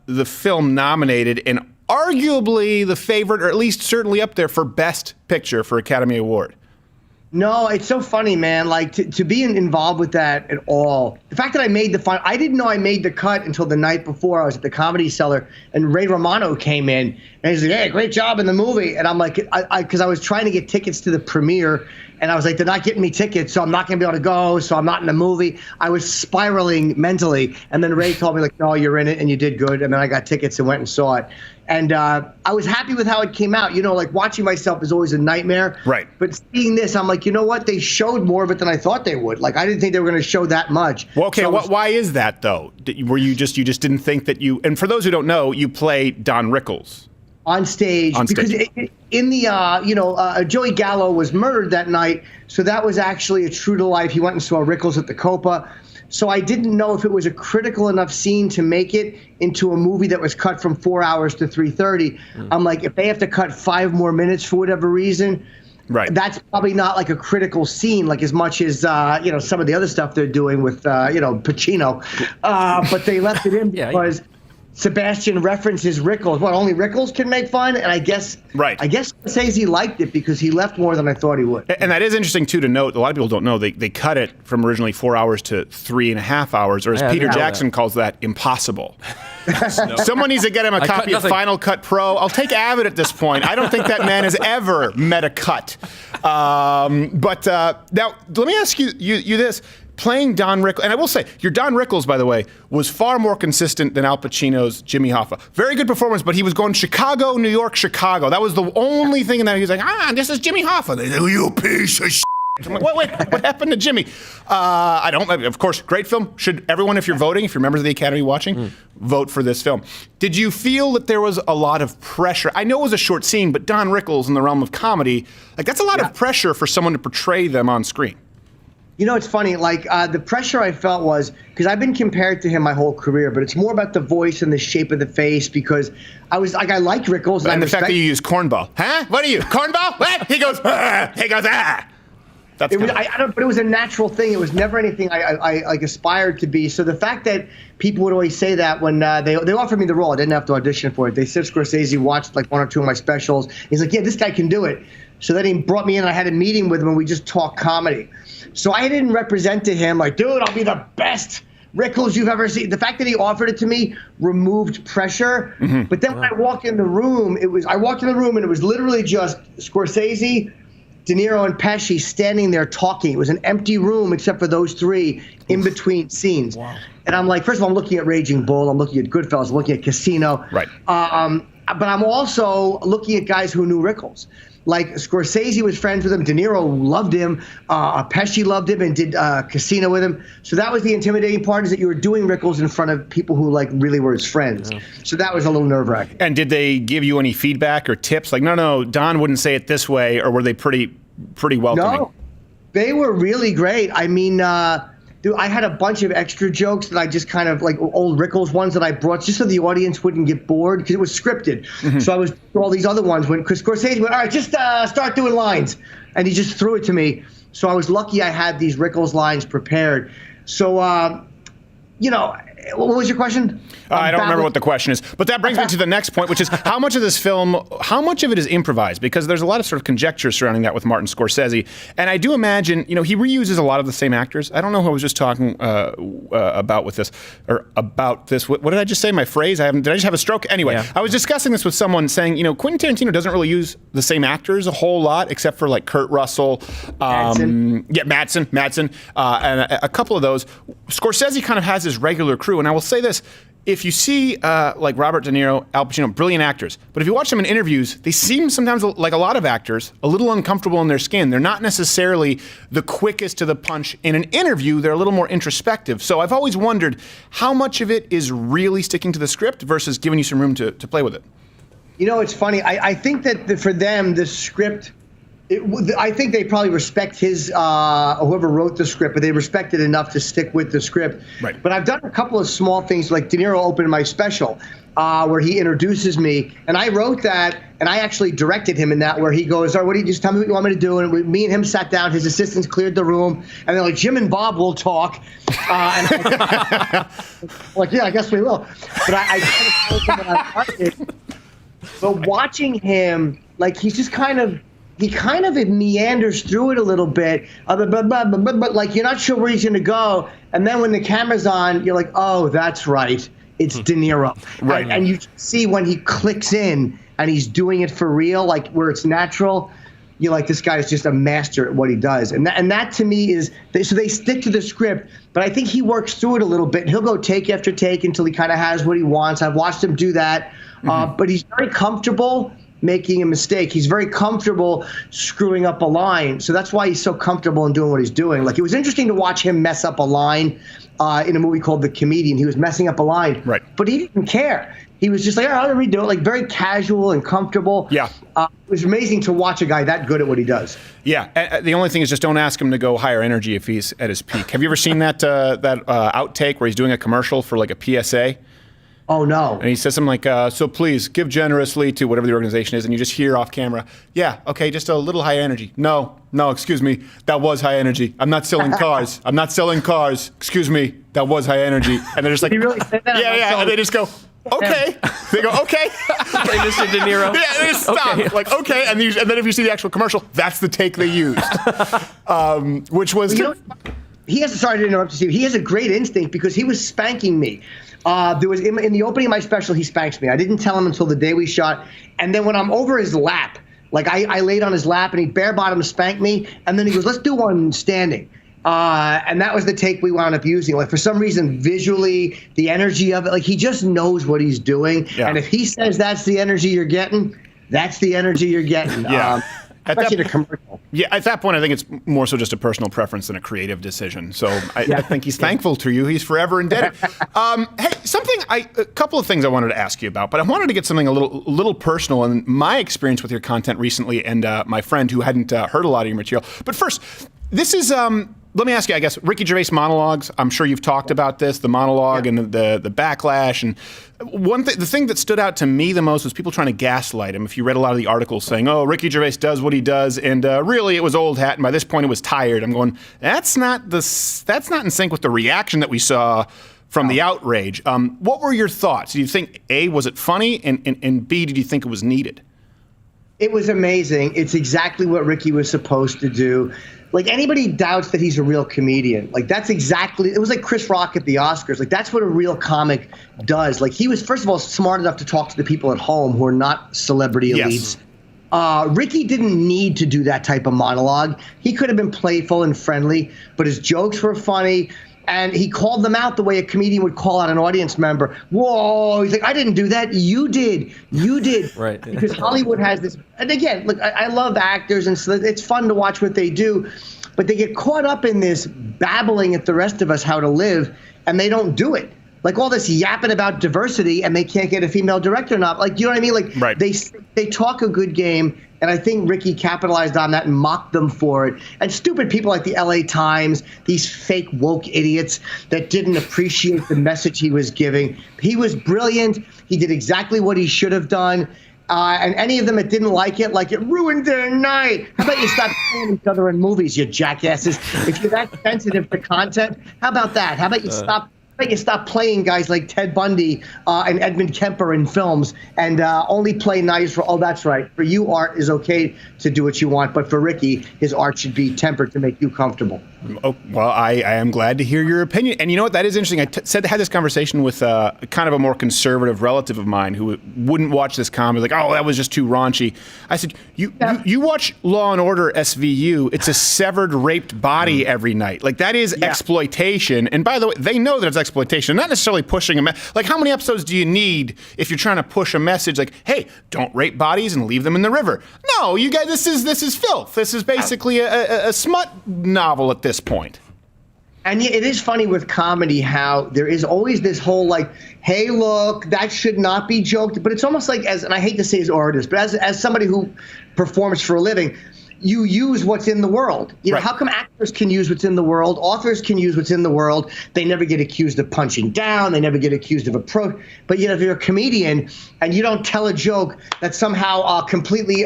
A: the film nominated and arguably the favorite, or at least certainly up there for Best Picture for Academy Award?
G: No, it's so funny, man. Like to be involved with that at all. The fact that I made the final, I didn't know I made the cut until the night before. I was at the Comedy Cellar and Ray Romano came in and he's like, "Hey, great job in the movie." And I'm like, because I was trying to get tickets to the premiere and I was like, they're not getting me tickets, so I'm not going to be able to go. So I'm not in the movie. I was spiraling mentally. And then Ray told me like, "No, you're in it and you did good." And then I got tickets and went and saw it. And I was happy with how it came out. Like watching myself is always a nightmare.
A: Right.
G: But seeing this, I'm like, you know what? They showed more of it than I thought they would. Like I didn't think they were going to show that much.
A: Well, okay. Why is that though? Were you just didn't think that you? And for those who don't know, you play Don Rickles
G: on stage. Because in the Joey Gallo was murdered that night, so that was actually a true to life. He went and saw Rickles at the Copa. So I didn't know if it was a critical enough scene to make it into a movie that was cut from 4 hours to 3:30. I'm like, if they have to cut 5 more minutes for whatever reason,
A: right,
G: that's probably not like a critical scene, like as much as some of the other stuff they're doing with Pacino. But they left it in because Sebastian references Rickles. What, only Rickles can make fun? And I guess Scorsese liked it because he left more than I thought he would.
A: And that is interesting, too, to note. A lot of people don't know. They cut it from originally 4 hours to 3.5 hours, or as Peter Jackson calls that, impossible. Someone needs to get him a copy of Final Cut Pro. I'll take Avid at this point. I don't think that man has ever met a cut. But now, let me ask you this. Playing Don Rickles, and I will say, your Don Rickles, by the way, was far more consistent than Al Pacino's Jimmy Hoffa. Very good performance, but he was going Chicago, New York, Chicago. That was the only thing in that he was like, this is Jimmy Hoffa. They say, you piece of shit. I'm like, wait, what happened to Jimmy? Of course, great film. Should everyone, if you're voting, if you're members of the Academy watching, vote for this film. Did you feel that there was a lot of pressure? I know it was a short scene, but Don Rickles in the realm of comedy, like that's a lot of pressure for someone to portray them on screen.
G: It's funny, like the pressure I felt was, because I've been compared to him my whole career, but it's more about the voice and the shape of the face because I was like, I like Rickles.
A: And the fact that you use cornball. Huh? What are you, cornball? What? He goes, ah. He goes, ah.
G: But it was a natural thing. It was never anything I aspired to be. So the fact that people would always say that when they offered me the role, I didn't have to audition for it. They said Scorsese watched like 1 or 2 of my specials. He's like, yeah, this guy can do it. So then he brought me in and I had a meeting with him and we just talked comedy. So I didn't represent to him like, dude, I'll be the best Rickles you've ever seen. The fact that he offered it to me removed pressure. Mm-hmm. But then when I walked in the room, and it was literally just Scorsese, De Niro, and Pesci standing there talking. It was an empty room except for those 3 in between scenes. Wow. And I'm like, first of all, I'm looking at Raging Bull. I'm looking at Goodfellas. I'm looking at Casino.
A: Right.
G: But I'm also looking at guys who knew Rickles. Like Scorsese was friends with him. De Niro loved him. Pesci loved him and did Casino with him. So that was the intimidating part, is that you were doing Rickles in front of people who like really were his friends. Yeah. So that was a little nerve-wracking.
A: And did they give you any feedback or tips? Like, no, Don wouldn't say it this way, or were they pretty welcoming?
G: No, they were really great. I mean, Dude, I had a bunch of extra jokes that I just kind of like old Rickles ones that I brought just so the audience wouldn't get bored because it was scripted. So I was doing all these other ones when Chris Scorsese went, all right, just start doing lines. And he just threw it to me. So I was lucky I had these Rickles lines prepared. So, what was your question?
A: I don't remember what the question is, but that brings me to the next point, which is how much of this film, how much of it is improvised? Because there's a lot of sort of conjecture surrounding that with Martin Scorsese. And I do imagine, he reuses a lot of the same actors. I don't know who I was just talking about this. What did I just say? My phrase? Did I just have a stroke? Anyway, yeah. I was discussing this with someone saying, Quentin Tarantino doesn't really use the same actors a whole lot, except for like Kurt Russell. Madsen. And a couple of those. Scorsese kind of has his regular crew. And I will say this, if you see like Robert De Niro, Al Pacino, brilliant actors, but if you watch them in interviews, they seem sometimes, like a lot of actors, a little uncomfortable in their skin. They're not necessarily the quickest to the punch. In an interview, they're a little more introspective. So I've always wondered how much of it is really sticking to the script versus giving you some room to play with it.
G: It's funny. I think that for them, the script, I think they probably respect his, whoever wrote the script, but they respect it enough to stick with the script. Right. But I've done a couple of small things, like De Niro opened my special, where he introduces me, and I wrote that, and I actually directed him in that, where he goes, all right, what do you just tell me what you want me to do? And me and him sat down, his assistants cleared the room, and they're like, Jim and Bob will talk. And I'm like, yeah, I guess we will. But I kind of told him that I liked it. But watching him, like, he's just he kind of meanders through it a little bit, but like you're not sure where he's going to go. And then when the camera's on, you're like, oh, that's right. It's De Niro. Right. And you see when he clicks in and he's doing it for real, like where it's natural, you're like, this guy is just a master at what he does. And that to me is, so they stick to the script, but I think he works through it a little bit. He'll go take after take until he kind of has what he wants. I've watched him do that. But he's very comfortable making a mistake. He's very comfortable screwing up a line. So that's why he's so comfortable in doing what he's doing. Like, it was interesting to watch him mess up a line in a movie called The Comedian. He was messing up a line, right? But he didn't care. He was just like, all right, I'll redo it. Like, very casual and comfortable. Yeah. It was amazing to watch a guy that good at what he does.
A: Yeah. The only thing is just don't ask him to go higher energy if he's at his peak. Have you ever seen that outtake where he's doing a commercial for like a PSA?
G: Oh, no.
A: And he says something like, so please give generously to whatever the organization is. And you just hear off camera, yeah, okay, just a little higher energy. No, excuse me. That was high energy. I'm not selling cars. Excuse me. That was high energy. And they're just like,
G: did he really say that?
A: Yeah. And they just go, okay. They go, okay.
H: Okay, Mr. De Niro.
A: Yeah, they just stop. Okay. Like, okay. And then if you see the actual commercial, that's the take they used. Which was...
G: sorry to interrupt you. He has a great instinct because he was spanking me. There was in the opening of my special, he spanks me. I didn't tell him until the day we shot. And then when I'm over his lap, like I laid on his lap and he bare bottom spanked me. And then he goes, let's do one standing. And that was the take we wound up using. Like, for some reason, visually, the energy of it, like, he just knows what he's doing. Yeah. And if he says that's the energy you're getting, that's the energy you're getting.
A: Yeah.
G: Especially the commercial.
A: Yeah, at that point, I think it's more so just a personal preference than a creative decision. So I think he's thankful to you. He's forever indebted. Hey, a couple of things I wanted to ask you about, but I wanted to get something a little personal in my experience with your content recently and my friend who hadn't heard a lot of your material. But first, this is... let me ask you, I guess, Ricky Gervais monologues. I'm sure you've talked about this, the monologue and the backlash. And the thing that stood out to me the most was people trying to gaslight him. If you read a lot of the articles saying, oh, Ricky Gervais does what he does, and really it was old hat, and by this point it was tired. I'm going, that's not in sync with the reaction that we saw from the outrage. What were your thoughts? Do you think, A, was it funny, and B, did you think it was needed?
G: It was amazing. It's exactly what Ricky was supposed to do. Like, anybody doubts that he's a real comedian. Like, that's exactly, it was like Chris Rock at the Oscars. Like, that's what a real comic does. Like, he was, first of all, smart enough to talk to the people at home who are not celebrity elites. Yes. Ricky didn't need to do that type of monologue. He could have been playful and friendly, but his jokes were funny. And he called them out the way a comedian would call out an audience member. Whoa, he's like, I didn't do that. You did. Right. Because Hollywood has this. And again, look, I love actors, and so it's fun to watch what they do. But they get caught up in this babbling at the rest of us how to live, and they don't do it. Like all this yapping about diversity, and they can't get a female director. Not like, you know what I mean? Like
A: right.
G: they talk a good game, and I think Ricky capitalized on that and mocked them for it. And stupid people like the LA Times, these fake woke idiots that didn't appreciate the message he was giving. He was brilliant. He did exactly what he should have done. And any of them that didn't like it ruined their night. How about you stop killing each other in movies, you jackasses? If you're that sensitive to content, how about that? How about you stop playing guys like Ted Bundy and Edmund Kemper in films and only play nice for, oh, that's right. For you, art is okay to do what you want. But for Ricky, his art should be tempered to make you comfortable.
A: Oh, well, I am glad to hear your opinion. And you know what? That is interesting. I had this conversation with kind of a more conservative relative of mine who wouldn't watch this comedy. Like, oh, that was just too raunchy. I said, you watch Law and Order SVU. It's a severed, raped body every night. Like, that is exploitation. And by the way, they know that it's exploitation, not necessarily pushing a message. Like, how many episodes do you need if you're trying to push a message like, hey, don't rape bodies and leave them in the river? No, you guys, this is filth. This is basically a smut novel at this point.
G: And it is funny with comedy how there is always this whole like, hey, look, that should not be joked. But it's almost like, and I hate to say as artist, but as somebody who performs for a living, you use what's in the world. You know, how come actors can use what's in the world? Authors can use what's in the world. They never get accused of punching down. They never get accused of approach. But if you're a comedian and you don't tell a joke that somehow completely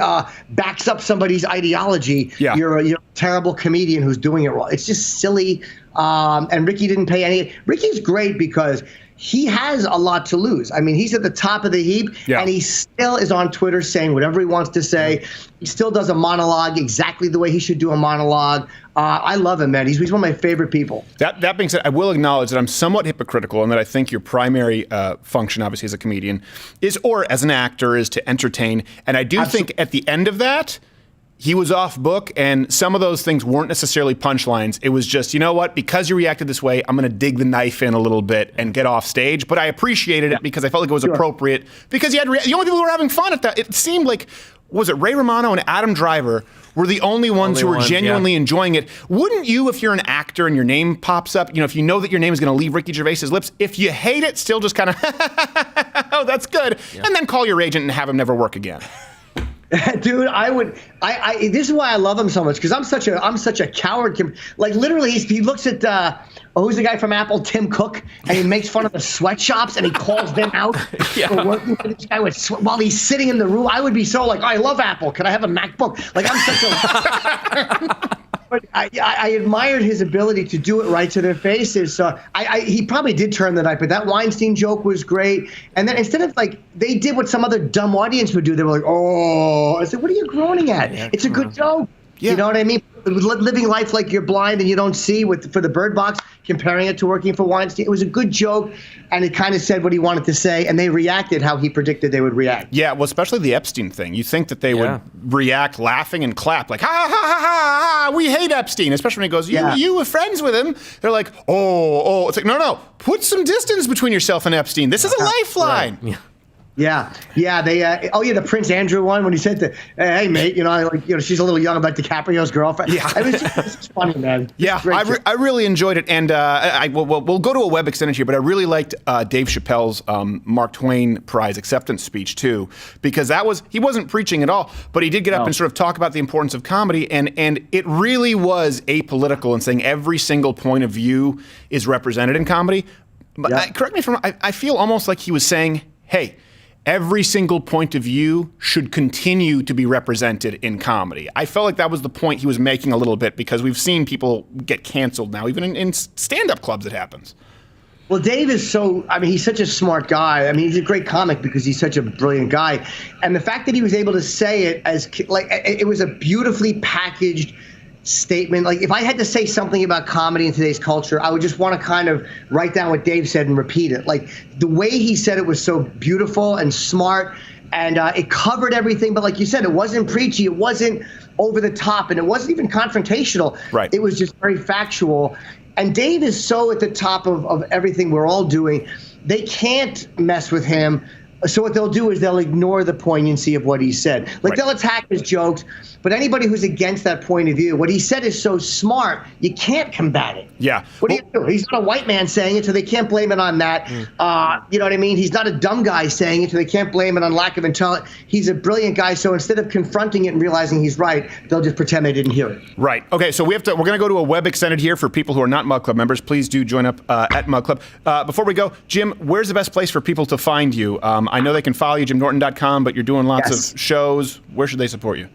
G: backs up somebody's ideology, you're a terrible comedian who's doing it wrong. It's just silly. And Ricky didn't pay any. Ricky's great because he has a lot to lose. I mean, he's at the top of the heap, and he still is on Twitter saying whatever he wants to say. He still does a monologue exactly the way he should do a monologue. I love him, man. He's one of my favorite people.
A: That being said, I will acknowledge that I'm somewhat hypocritical and that I think your primary function, obviously, as a comedian or as an actor, is to entertain. And I do think at the end of that, he was off book, and some of those things weren't necessarily punchlines. It was just, you know what? Because you reacted this way, I'm going to dig the knife in a little bit and get off stage. But I appreciated it because I felt like it was appropriate. Because the only people who were having fun at that, it seemed like, was it Ray Romano and Adam Driver were the only ones who were genuinely enjoying it. Wouldn't you, if you're an actor and your name pops up, if you know that your name is going to leave Ricky Gervais's lips, if you hate it, still just kind of, oh, that's good, and then call your agent and have him never work again?
G: Dude, I would. This is why I love him so much, because I'm such a coward. Like literally, he looks at who's the guy from Apple, Tim Cook, and he makes fun of the sweatshops and he calls them out for working for this guy while he's sitting in the room. I would be so like, I love Apple. Can I have a MacBook? Like I'm such a. But I admired his ability to do it right to their faces. So he probably did turn the night, but that Weinstein joke was great. And then instead of like, they did what some other dumb audience would do. They were like, oh, I said, what are you groaning at? It's a good joke. Yeah. You know what I mean? Living life like you're blind and you don't see for the Bird Box, comparing it to working for Weinstein. It was a good joke, and it kind of said what he wanted to say, and they reacted how he predicted they would react.
A: Yeah, well, especially the Epstein thing. You think that they would react laughing and clap, like, ha, ha, ha, ha, ha, we hate Epstein, especially when he goes, you were friends with him. They're like, oh. It's like, no, put some distance between yourself and Epstein. This is a lifeline.
G: Right. Yeah. They. The Prince Andrew one when he said to, hey mate, she's a little young, about DiCaprio's girlfriend. Yeah, it was just funny, man.
A: Yeah, I really enjoyed it, and we'll go to a web extended here, but I really liked Dave Chappelle's Mark Twain Prize acceptance speech too, because he wasn't preaching at all, but he did get up and sort of talk about the importance of comedy, and it really was apolitical and saying every single point of view is represented in comedy. But correct me if I'm wrong, I feel almost like he was saying, hey, every single point of view should continue to be represented in comedy. I felt like that was the point he was making a little bit, because we've seen people get canceled now, even in stand-up clubs it happens.
G: Well, Dave is he's such a smart guy. I mean, he's a great comic because he's such a brilliant guy. And the fact that he was able to say it it was a beautifully packaged statement. Like, if I had to say something about comedy in today's culture, I would just want to kind of write down what Dave said and repeat it. Like, the way he said it was so beautiful and smart, and it covered everything. But like you said, it wasn't preachy, it wasn't over the top, and it wasn't even confrontational. Right. It was just very factual. And Dave is so at the top of everything we're all doing. They can't mess with him So what they'll do is they'll ignore the poignancy of what he said. Like, they'll attack his jokes, but anybody who's against that point of view, what he said is so smart, you can't combat it.
A: Yeah.
G: What do you do? He's not a white man saying it, so they can't blame it on that. You know what I mean? He's not a dumb guy saying it, so they can't blame it on lack of intelligence. He's a brilliant guy, so instead of confronting it and realizing he's right, they'll just pretend they didn't hear it.
A: Right. Okay, so we're going to go to a web extended here for people who are not Mug Club members. Please do join up at Mug Club. Before we go, Jim, where's the best place for people to find you? I know they can follow you, JimNorton.com, but you're doing lots of shows. Where should they support you?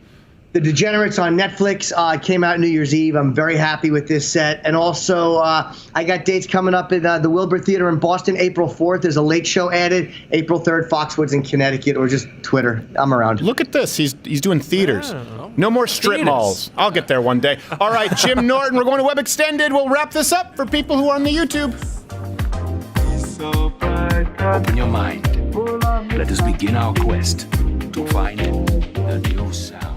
G: The Degenerates on Netflix came out New Year's Eve. I'm very happy with this set. And also, I got dates coming up in the Wilbur Theater in Boston, April 4th. There's a late show added. April 3rd, Foxwoods in Connecticut, or just Twitter. I'm around.
A: Look at this. He's doing theaters. No more strip malls. I'll get there one day. All right, Jim Norton, we're going to Web Extended. We'll wrap this up for people who are on the YouTube.
J: Open your mind. Let us begin our quest to find the new sound.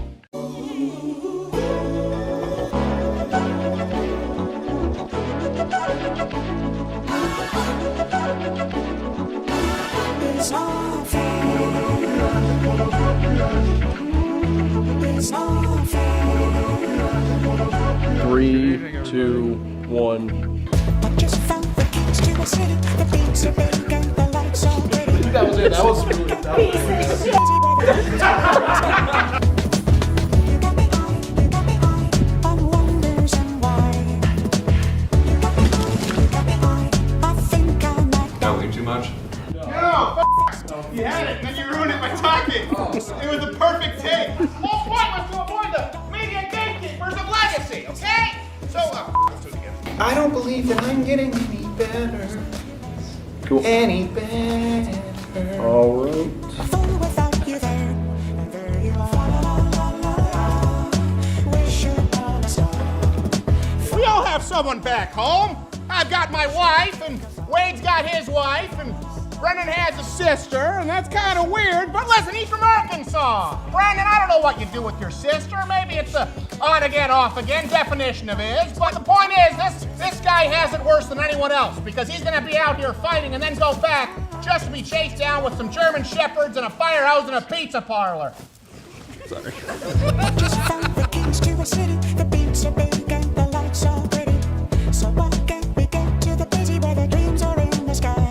K: It's all fair.
H: 3, 2, 1.
K: That was it. That was
I: That way too much?
B: No, you had it, and then you ruined it by talking. It was the perfect take. Whole point was to avoid the media gatekeepers of legacy, okay? So, let's do it again.
O: I don't believe that I'm getting any better.
H: Cool.
O: Any better.
H: All right.
B: We all have someone back home. I've got my wife, and Wade's got his wife, and Brendan has a sister, and that's kind of weird, but listen, he's from Arkansas. Brandon, I don't know what you do with your sister. Maybe it's a on-again, off-again definition of his, but the point is, this guy has it worse than anyone else, because he's going to be out here fighting and then go back just to be chased down with some German shepherds and a firehouse and a pizza parlor.
K: Sorry. Just found the keys to a city. The beats are big and the lights are pretty. So why can't we get to the busy where the dreams are in the sky?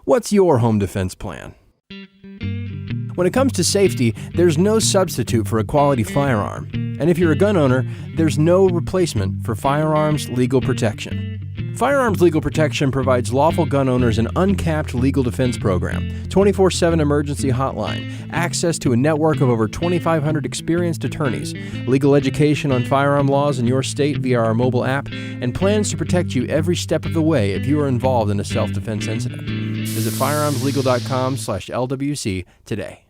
W: What's your home defense plan? When it comes to safety, there's no substitute for a quality firearm. And if you're a gun owner, there's no replacement for Firearms Legal Protection. Firearms Legal Protection provides lawful gun owners an uncapped legal defense program, 24/7 emergency hotline, access to a network of over 2,500 experienced attorneys, legal education on firearm laws in your state via our mobile app, and plans to protect you every step of the way if you are involved in a self-defense incident. Visit firearmslegal.com/LWC today.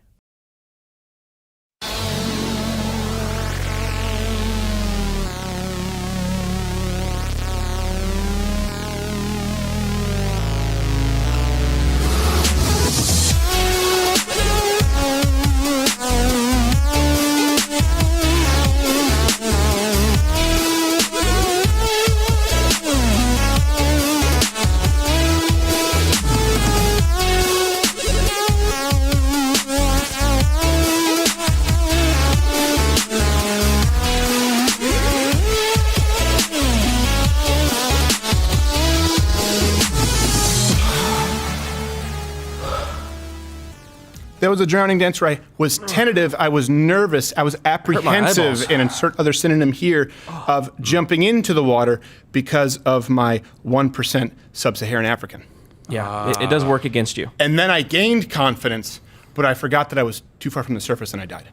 A: There was a drowning dance where I was tentative, I was nervous, I was apprehensive, and insert other synonym here, of jumping into the water because of my 1% sub-Saharan African.
H: Yeah, it does work against you.
A: And then I gained confidence, but I forgot that I was too far from the surface and I died.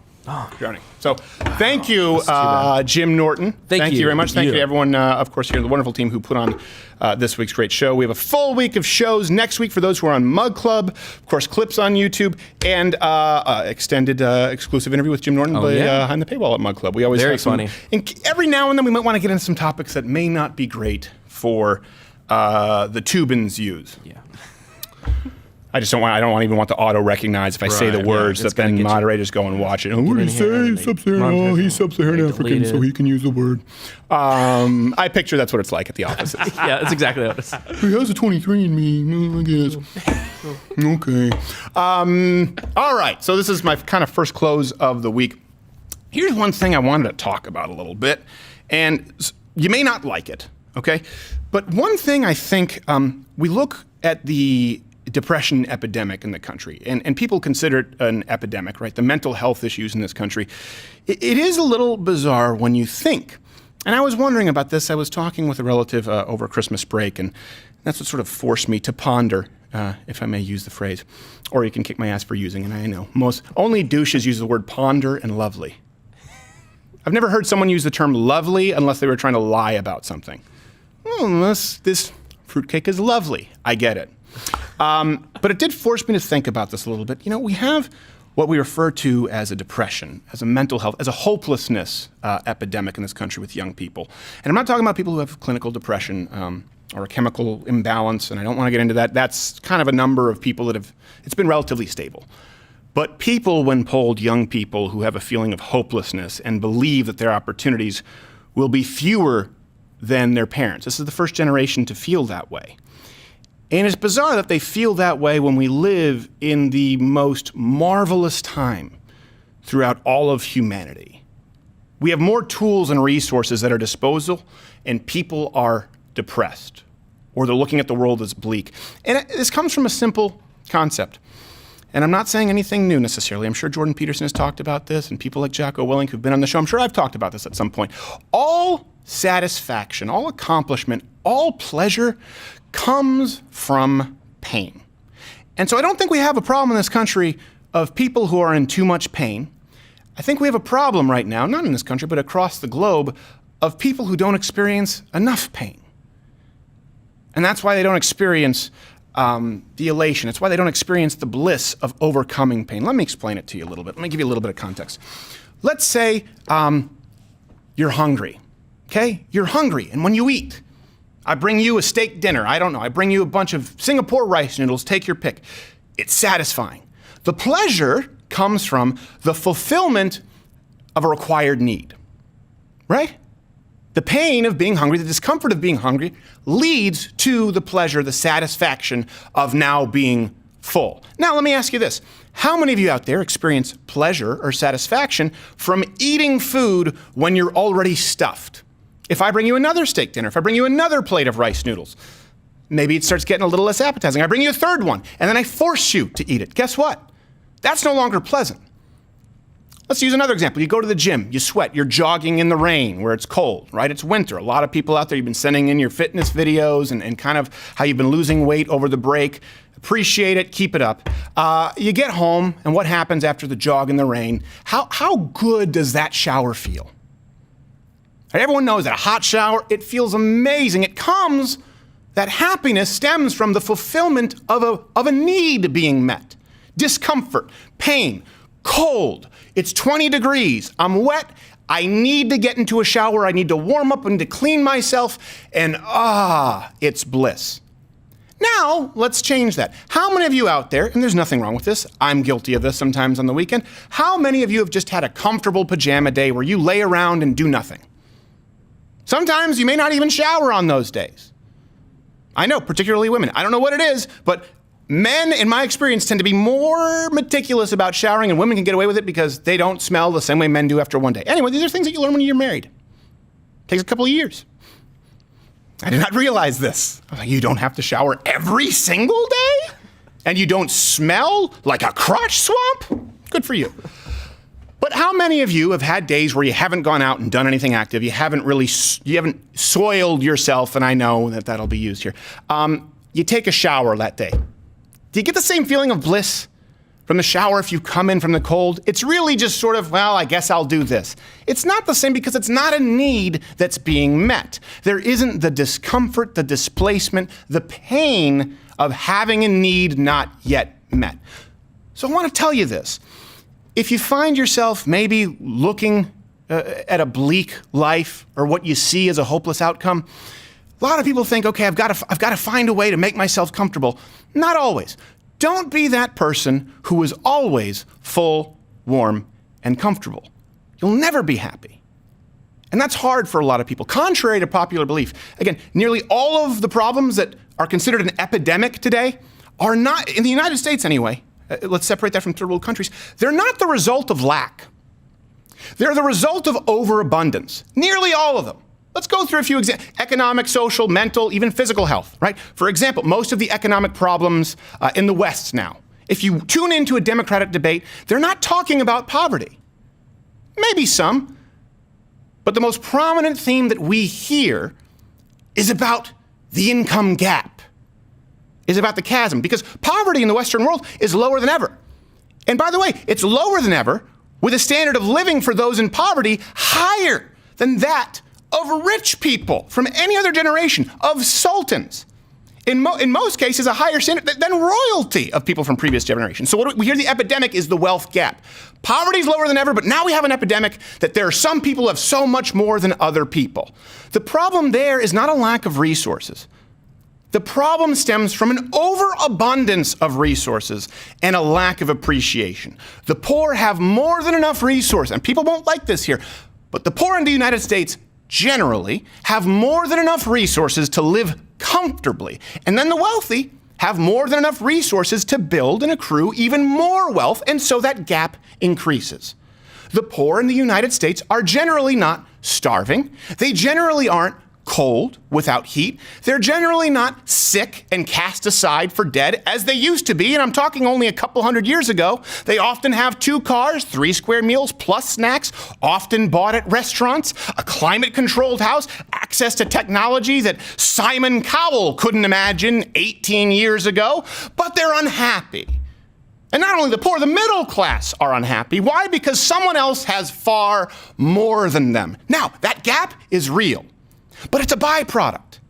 A: Drowning. So thank you, Jim Norton.
H: Thank you
A: very much. Thank you to everyone, of course, here, the wonderful team who put on this week's great show. We have a full week of shows next week for those who are on Mug Club. Of course, clips on YouTube and extended exclusive interview with Jim Norton behind the paywall at Mug Club. We always
H: Very
A: have some,
H: funny.
A: And every now and then we might want to get into some topics that may not be great for the Tubans use.
H: Yeah.
A: I just don't even want the auto recognize if I say the words that then moderators go and watch it. Oh, what did he say? Sub-Saharan. Oh, he's Sub-Saharan African, so he can use the word. I picture that's what it's like at the office.
H: Yeah, that's exactly what it is.
A: He has a 23andMe, I guess. Okay. All right, so this is my kind of first close of the week. Here's one thing I wanted to talk about a little bit, and you may not like it, okay? But one thing I think, we look at the depression epidemic in the country, and people consider it an epidemic, right? The mental health issues in this country. It is a little bizarre when you think, and I was wondering about this. I was talking with a relative over Christmas break, and that's what sort of forced me to ponder, if I may use the phrase, or you can kick my ass for using it. I know only douches use the word ponder and lovely. I've never heard someone use the term lovely unless they were trying to lie about something. Well, this fruitcake is lovely. I get it. But it did force me to think about this a little bit. You know, we have what we refer to as a depression, as a mental health, as a hopelessness epidemic in this country with young people. And I'm not talking about people who have clinical depression or a chemical imbalance, and I don't want to get into that. That's kind of a number of people that it's been relatively stable. But people, when polled, young people who have a feeling of hopelessness and believe that their opportunities will be fewer than their parents. This is the first generation to feel that way. And it's bizarre that they feel that way when we live in the most marvelous time throughout all of humanity. We have more tools and resources at our disposal, and people are depressed, or they're looking at the world as bleak. And this comes from a simple concept. And I'm not saying anything new necessarily. I'm sure Jordan Peterson has talked about this, and people like Jocko Willink who've been on the show. I'm sure I've talked about this at some point. All satisfaction, all accomplishment, all pleasure comes from pain. And so I don't think we have a problem in this country of people who are in too much pain. I think we have a problem right now, not in this country, but across the globe, of people who don't experience enough pain. And that's why they don't experience the elation. It's why they don't experience the bliss of overcoming pain. Let me explain it to you a little bit. Let me give you a little bit of context. Let's say you're hungry, okay? You're hungry, and when you eat, I bring you a steak dinner. I don't know. I bring you a bunch of Singapore rice noodles. Take your pick. It's satisfying. The pleasure comes from the fulfillment of a required need, right? The pain of being hungry, the discomfort of being hungry leads to the pleasure, the satisfaction of now being full. Now, let me ask you this. How many of you out there experience pleasure or satisfaction from eating food when you're already stuffed? If I bring you another steak dinner, if I bring you another plate of rice noodles, maybe it starts getting a little less appetizing. I bring you a third one, and then I force you to eat it. Guess what? That's no longer pleasant. Let's use another example. You go to the gym, you sweat, you're jogging in the rain where it's cold, right? It's winter. A lot of people out there, you've been sending in your fitness videos and kind of how you've been losing weight over the break. Appreciate it, keep it up. You get home, and what happens after the jog in the rain? How good does that shower feel? Everyone knows that a hot shower, it feels amazing. That happiness stems from the fulfillment of a need being met. Discomfort, pain, cold. It's 20 degrees. I'm wet. I need to get into a shower. I need to warm up and to clean myself. And it's bliss. Now, let's change that. How many of you out there, and there's nothing wrong with this, I'm guilty of this sometimes on the weekend, how many of you have just had a comfortable pajama day where you lay around and do nothing? Sometimes you may not even shower on those days. I know, particularly women. I don't know what it is, but men, in my experience, tend to be more meticulous about showering, and women can get away with it because they don't smell the same way men do after one day. Anyway, these are things that you learn when you're married. It takes a couple of years. I did not realize this. I was like, you don't have to shower every single day? And you don't smell like a crotch swamp? Good for you. But how many of you have had days where you haven't gone out and done anything active? You haven't soiled yourself, and I know that that'll be used here. You take a shower that day. Do you get the same feeling of bliss from the shower if you come in from the cold? It's really just sort of, well, I guess I'll do this. It's not the same because it's not a need that's being met. There isn't the discomfort, the displacement, the pain of having a need not yet met. So I want to tell you this. If you find yourself maybe looking at a bleak life or what you see as a hopeless outcome, A lot of people think, okay, I've got to find a way to make myself comfortable. Not always. Don't be that person who is always full, warm, and comfortable. You'll never be happy. And that's hard for a lot of people. Contrary to popular belief, again, nearly all of the problems that are considered an epidemic today are not, in the United States anyway, let's separate that from third world countries, they're not the result of lack. They're the result of overabundance. Nearly all of them. Let's go through a few examples. Economic, social, mental, even physical health, right? For example, most of the economic problems in the West now, if you tune into a Democratic debate, they're not talking about poverty. Maybe some. But the most prominent theme that we hear is about the income gap, is about the chasm, because poverty in the Western world is lower than ever. And by the way, it's lower than ever with a standard of living for those in poverty higher than that of rich people from any other generation, of sultans. In most cases, a higher standard than royalty of people from previous generations. So we hear the epidemic is the wealth gap. Poverty's lower than ever, but now we have an epidemic that there are some people who have so much more than other people. The problem there is not a lack of resources. The problem stems from an overabundance of resources and a lack of appreciation. The poor have more than enough resources, and people won't like this here, but the poor in the United States generally have more than enough resources to live comfortably. And then the wealthy have more than enough resources to build and accrue even more wealth, and so that gap increases. The poor in the United States are generally not starving. They generally aren't cold without heat. They're generally not sick and cast aside for dead as they used to be, and I'm talking only a couple hundred years ago. They often have 2 cars, 3 square meals plus snacks, often bought at restaurants, a climate-controlled house, access to technology that Simon Cowell couldn't imagine 18 years ago, but they're unhappy. And not only the poor, the middle class are unhappy. Why? Because someone else has far more than them. Now, that gap is real. But it's a byproduct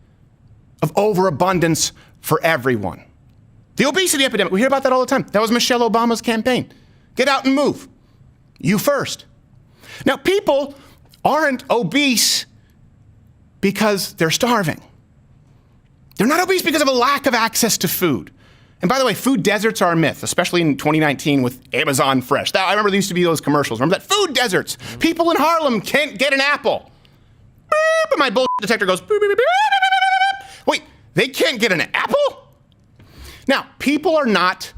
A: of overabundance for everyone. The obesity epidemic, we hear about that all the time. That was Michelle Obama's campaign. Get out and move. You first. Now, people aren't obese because they're starving. They're not obese because of a lack of access to food. And by the way, food deserts are a myth, especially in 2019 with Amazon Fresh. I remember there used to be those commercials. Remember that? Food deserts. People in Harlem can't get an apple. But my bullshit detector goes, wait, they can't get an apple? Now, people are not,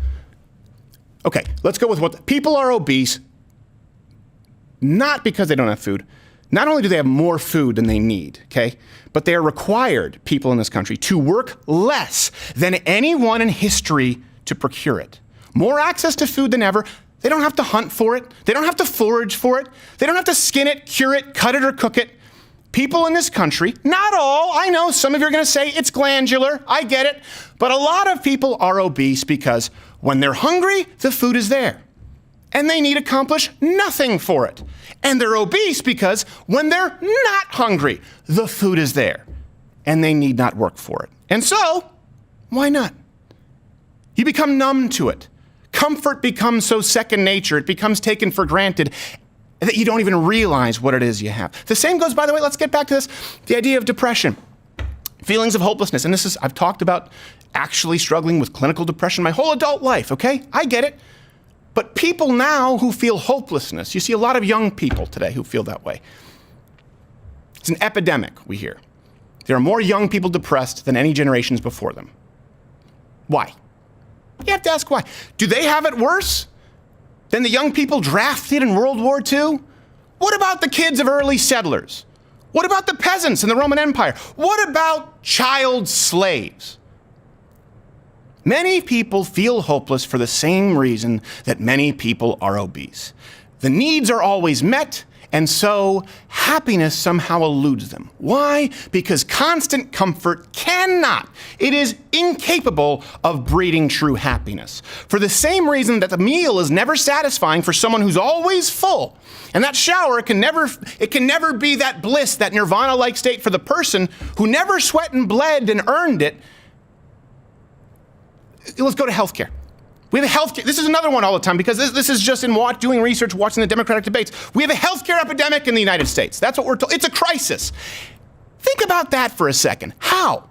A: okay, let's go with what, people are obese not because they don't have food. Not only do they have more food than they need, okay, but they are required, people in this country, to work less than anyone in history to procure it. More access to food than ever. They don't have to hunt for it. They don't have to forage for it. They don't have to skin it, cure it, cut it, or cook it. People in this country, not all, I know some of you are going to say it's glandular, I get it, but a lot of people are obese because when they're hungry, the food is there, and they need accomplish nothing for it. And they're obese because when they're not hungry, the food is there, and they need not work for it. And so, why not? You become numb to it. Comfort becomes so second nature, it becomes taken for granted, that you don't even realize what it is you have. The same goes, by the way, let's get back to this, the idea of depression. Feelings of hopelessness. And this is, I've talked about actually struggling with clinical depression my whole adult life, okay? I get it. But people now who feel hopelessness, you see a lot of young people today who feel that way. It's an epidemic, we hear. There are more young people depressed than any generations before them. Why? You have to ask why. Do they have it worse than the young people drafted in World War II? What about the kids of early settlers? What about the peasants in the Roman Empire? What about child slaves? Many people feel hopeless for the same reason that many people are obese. The needs are always met, and so happiness somehow eludes them. Why? Because constant comfort cannot, it is incapable of breeding true happiness. For the same reason that the meal is never satisfying for someone who's always full, and that shower can never be that bliss, that nirvana-like state for the person who never sweat and bled and earned it. Let's go to healthcare. We have a healthcare. This is another one all the time because this is just in doing research, watching the Democratic debates. We have a healthcare epidemic in the United States. That's what we're told. It's a crisis. Think about that for a second. How?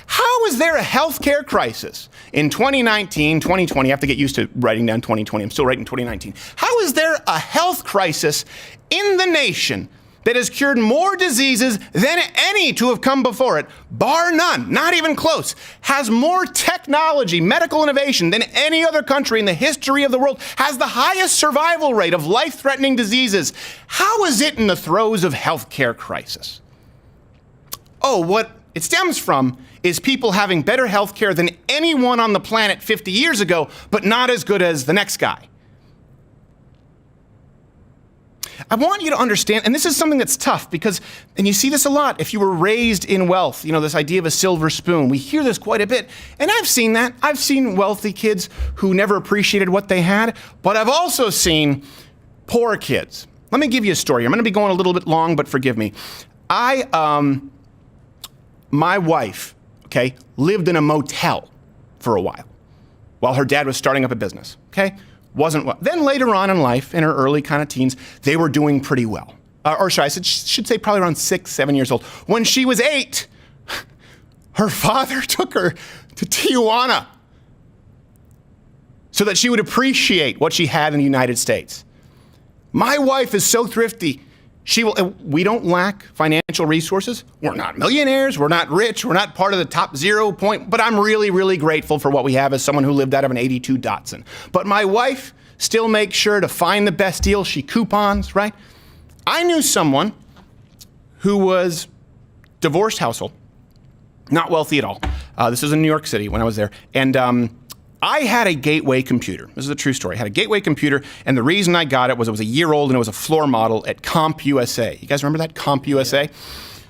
A: How is there a healthcare crisis in 2019, 2020? I have to get used to writing down 2020. I'm still writing 2019. How is there a health crisis in the nation that has cured more diseases than any to have come before it, bar none, not even close, has more technology, medical innovation than any other country in the history of the world, has the highest survival rate of life-threatening diseases? How is it in the throes of healthcare crisis? Oh, what it stems from is people having better health care than anyone on the planet 50 years ago, but not as good as the next guy. I want you to understand, and this is something that's tough because, and you see this a lot, if you were raised in wealth, this idea of a silver spoon, we hear this quite a bit, and I've seen that. I've seen wealthy kids who never appreciated what they had, but I've also seen poor kids. Let me give you a story. I'm going to be going a little bit long, but forgive me. My wife, lived in a motel for a while her dad was starting up a business, Wasn't well. Then later on in life, in her early kind of teens, they were doing pretty well. Or should say probably around 6, 7 years old. When she was 8, her father took her to Tijuana so that she would appreciate what she had in the United States. My wife is so thrifty. We don't lack financial resources. We're not millionaires. We're not rich. We're not part of the top 0 point. But I'm really, really grateful for what we have as someone who lived out of an 82 Datsun. But my wife still makes sure to find the best deal. She coupons, right? I knew someone who was divorced household, not wealthy at all. This was in New York City when I was there. And I had a Gateway computer. This is a true story. I had a Gateway computer, and the reason I got it was a year old, and it was a floor model at CompUSA. You guys remember that, CompUSA?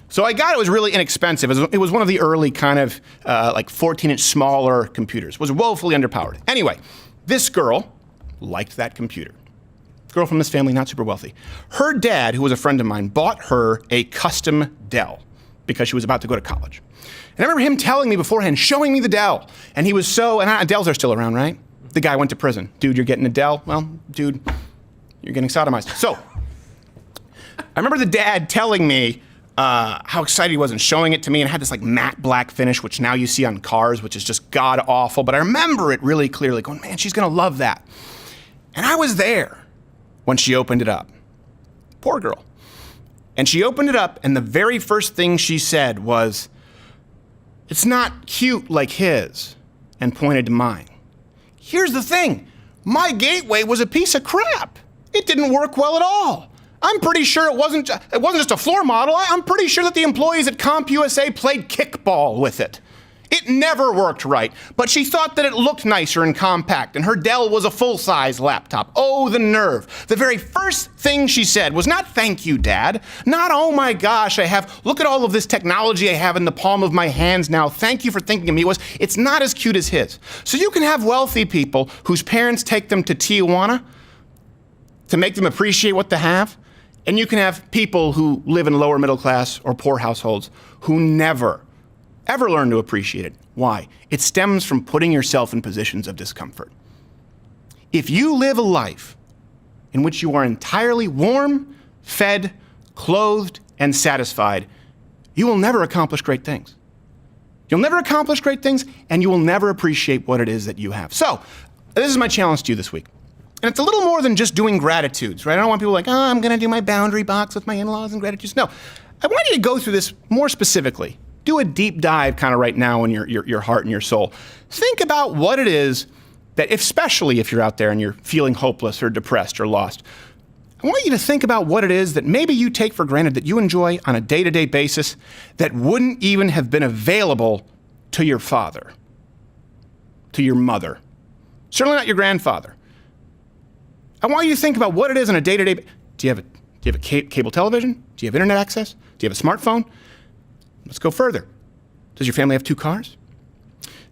A: So I got it. It was really inexpensive. It was one of the early kind of 14-inch smaller computers. It was woefully underpowered. Anyway, this girl liked that computer. Girl from this family, not super wealthy. Her dad, who was a friend of mine, bought her a custom Dell because she was about to go to college. And I remember him telling me beforehand, showing me the Dell. And he was Dells are still around, right? The guy went to prison. Dude, you're getting a Dell? Well, dude, you're getting sodomized. So, I remember the dad telling me how excited he was and showing it to me, and it had this matte black finish, which now you see on cars, which is just god awful. But I remember it really clearly going, man, she's gonna love that. And I was there when she opened it up. Poor girl. And she opened it up, and the very first thing she said was, "It's not cute like his," and pointed to mine. Here's the thing. My Gateway was a piece of crap. It didn't work well at all. I'm pretty sure it wasn't just a floor model. I'm pretty sure that the employees at CompUSA played kickball with it. It never worked right, but she thought that it looked nicer and compact, and her Dell was a full-size laptop. Oh, the nerve. The very first thing she said was not, "Thank you, Dad." Not, "Oh my gosh, look at all of this technology I have in the palm of my hands now. Thank you for thinking of me." It's not as cute as his. So you can have wealthy people whose parents take them to Tijuana to make them appreciate what they have, and you can have people who live in lower middle class or poor households who never ever learn to appreciate it. Why? It stems from putting yourself in positions of discomfort. If you live a life in which you are entirely warm, fed, clothed, and satisfied, you will never accomplish great things. You'll never accomplish great things, and you will never appreciate what it is that you have. So, this is my challenge to you this week. And it's a little more than just doing gratitudes, right? I don't want people I'm going to do my boundary box with my in-laws and gratitudes. No, I want you to go through this more specifically. Do a deep dive kind of right now in your heart and your soul. Think about what it is that, especially if you're out there and you're feeling hopeless or depressed or lost, I want you to think about what it is that maybe you take for granted that you enjoy on a day-to-day basis that wouldn't even have been available to your father, to your mother, certainly not your grandfather. I want you to think about what it is on a day-to-day basis. Do you have a cable television? Do you have internet access? Do you have a smartphone? Let's go further. Does your family have 2 cars?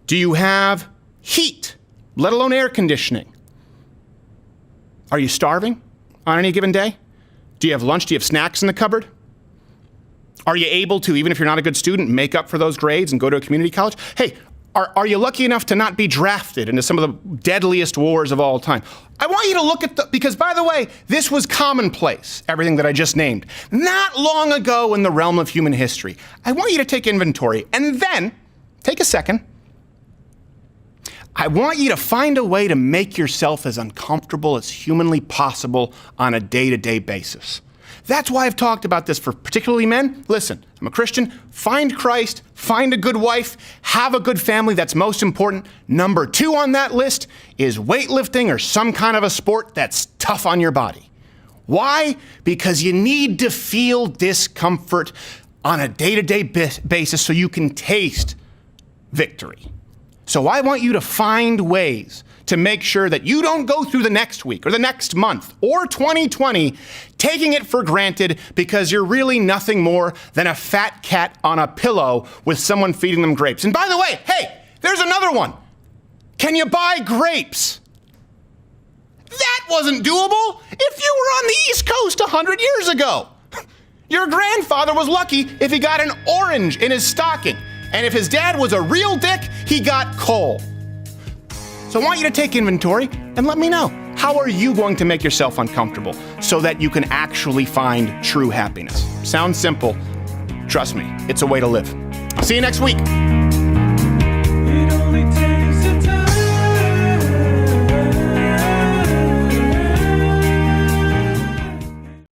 A: Do you have heat, let alone air conditioning? Are you starving on any given day? Do you have lunch? Do you have snacks in the cupboard? Are you able to, even if you're not a good student, make up for those grades and go to a community college? Hey, Are you lucky enough to not be drafted into some of the deadliest wars of all time? I want you to look at because by the way, this was commonplace, everything that I just named, not long ago in the realm of human history. I want you to take inventory and then take a second. I want you to find a way to make yourself as uncomfortable as humanly possible on a day-to-day basis. That's why I've talked about this for particularly men. Listen, I'm a Christian. Find Christ, find a good wife, have a good family. That's most important. Number 2 on that list is weightlifting or some kind of a sport that's tough on your body. Why? Because you need to feel discomfort on a day-to-day basis so you can taste victory. So I want you to find ways to make sure that you don't go through the next week or the next month or 2020 taking it for granted because you're really nothing more than a fat cat on a pillow with someone feeding them grapes. And by the way, hey, there's another one. Can you buy grapes? That wasn't doable if you were on the East Coast 100 years ago. Your grandfather was lucky if he got an orange in his stocking. And if his dad was a real dick, he got coal. So I want you to take inventory and let me know. How are you going to make yourself uncomfortable so that you can actually find true happiness? Sounds simple. Trust me, it's a way to live. See you next week.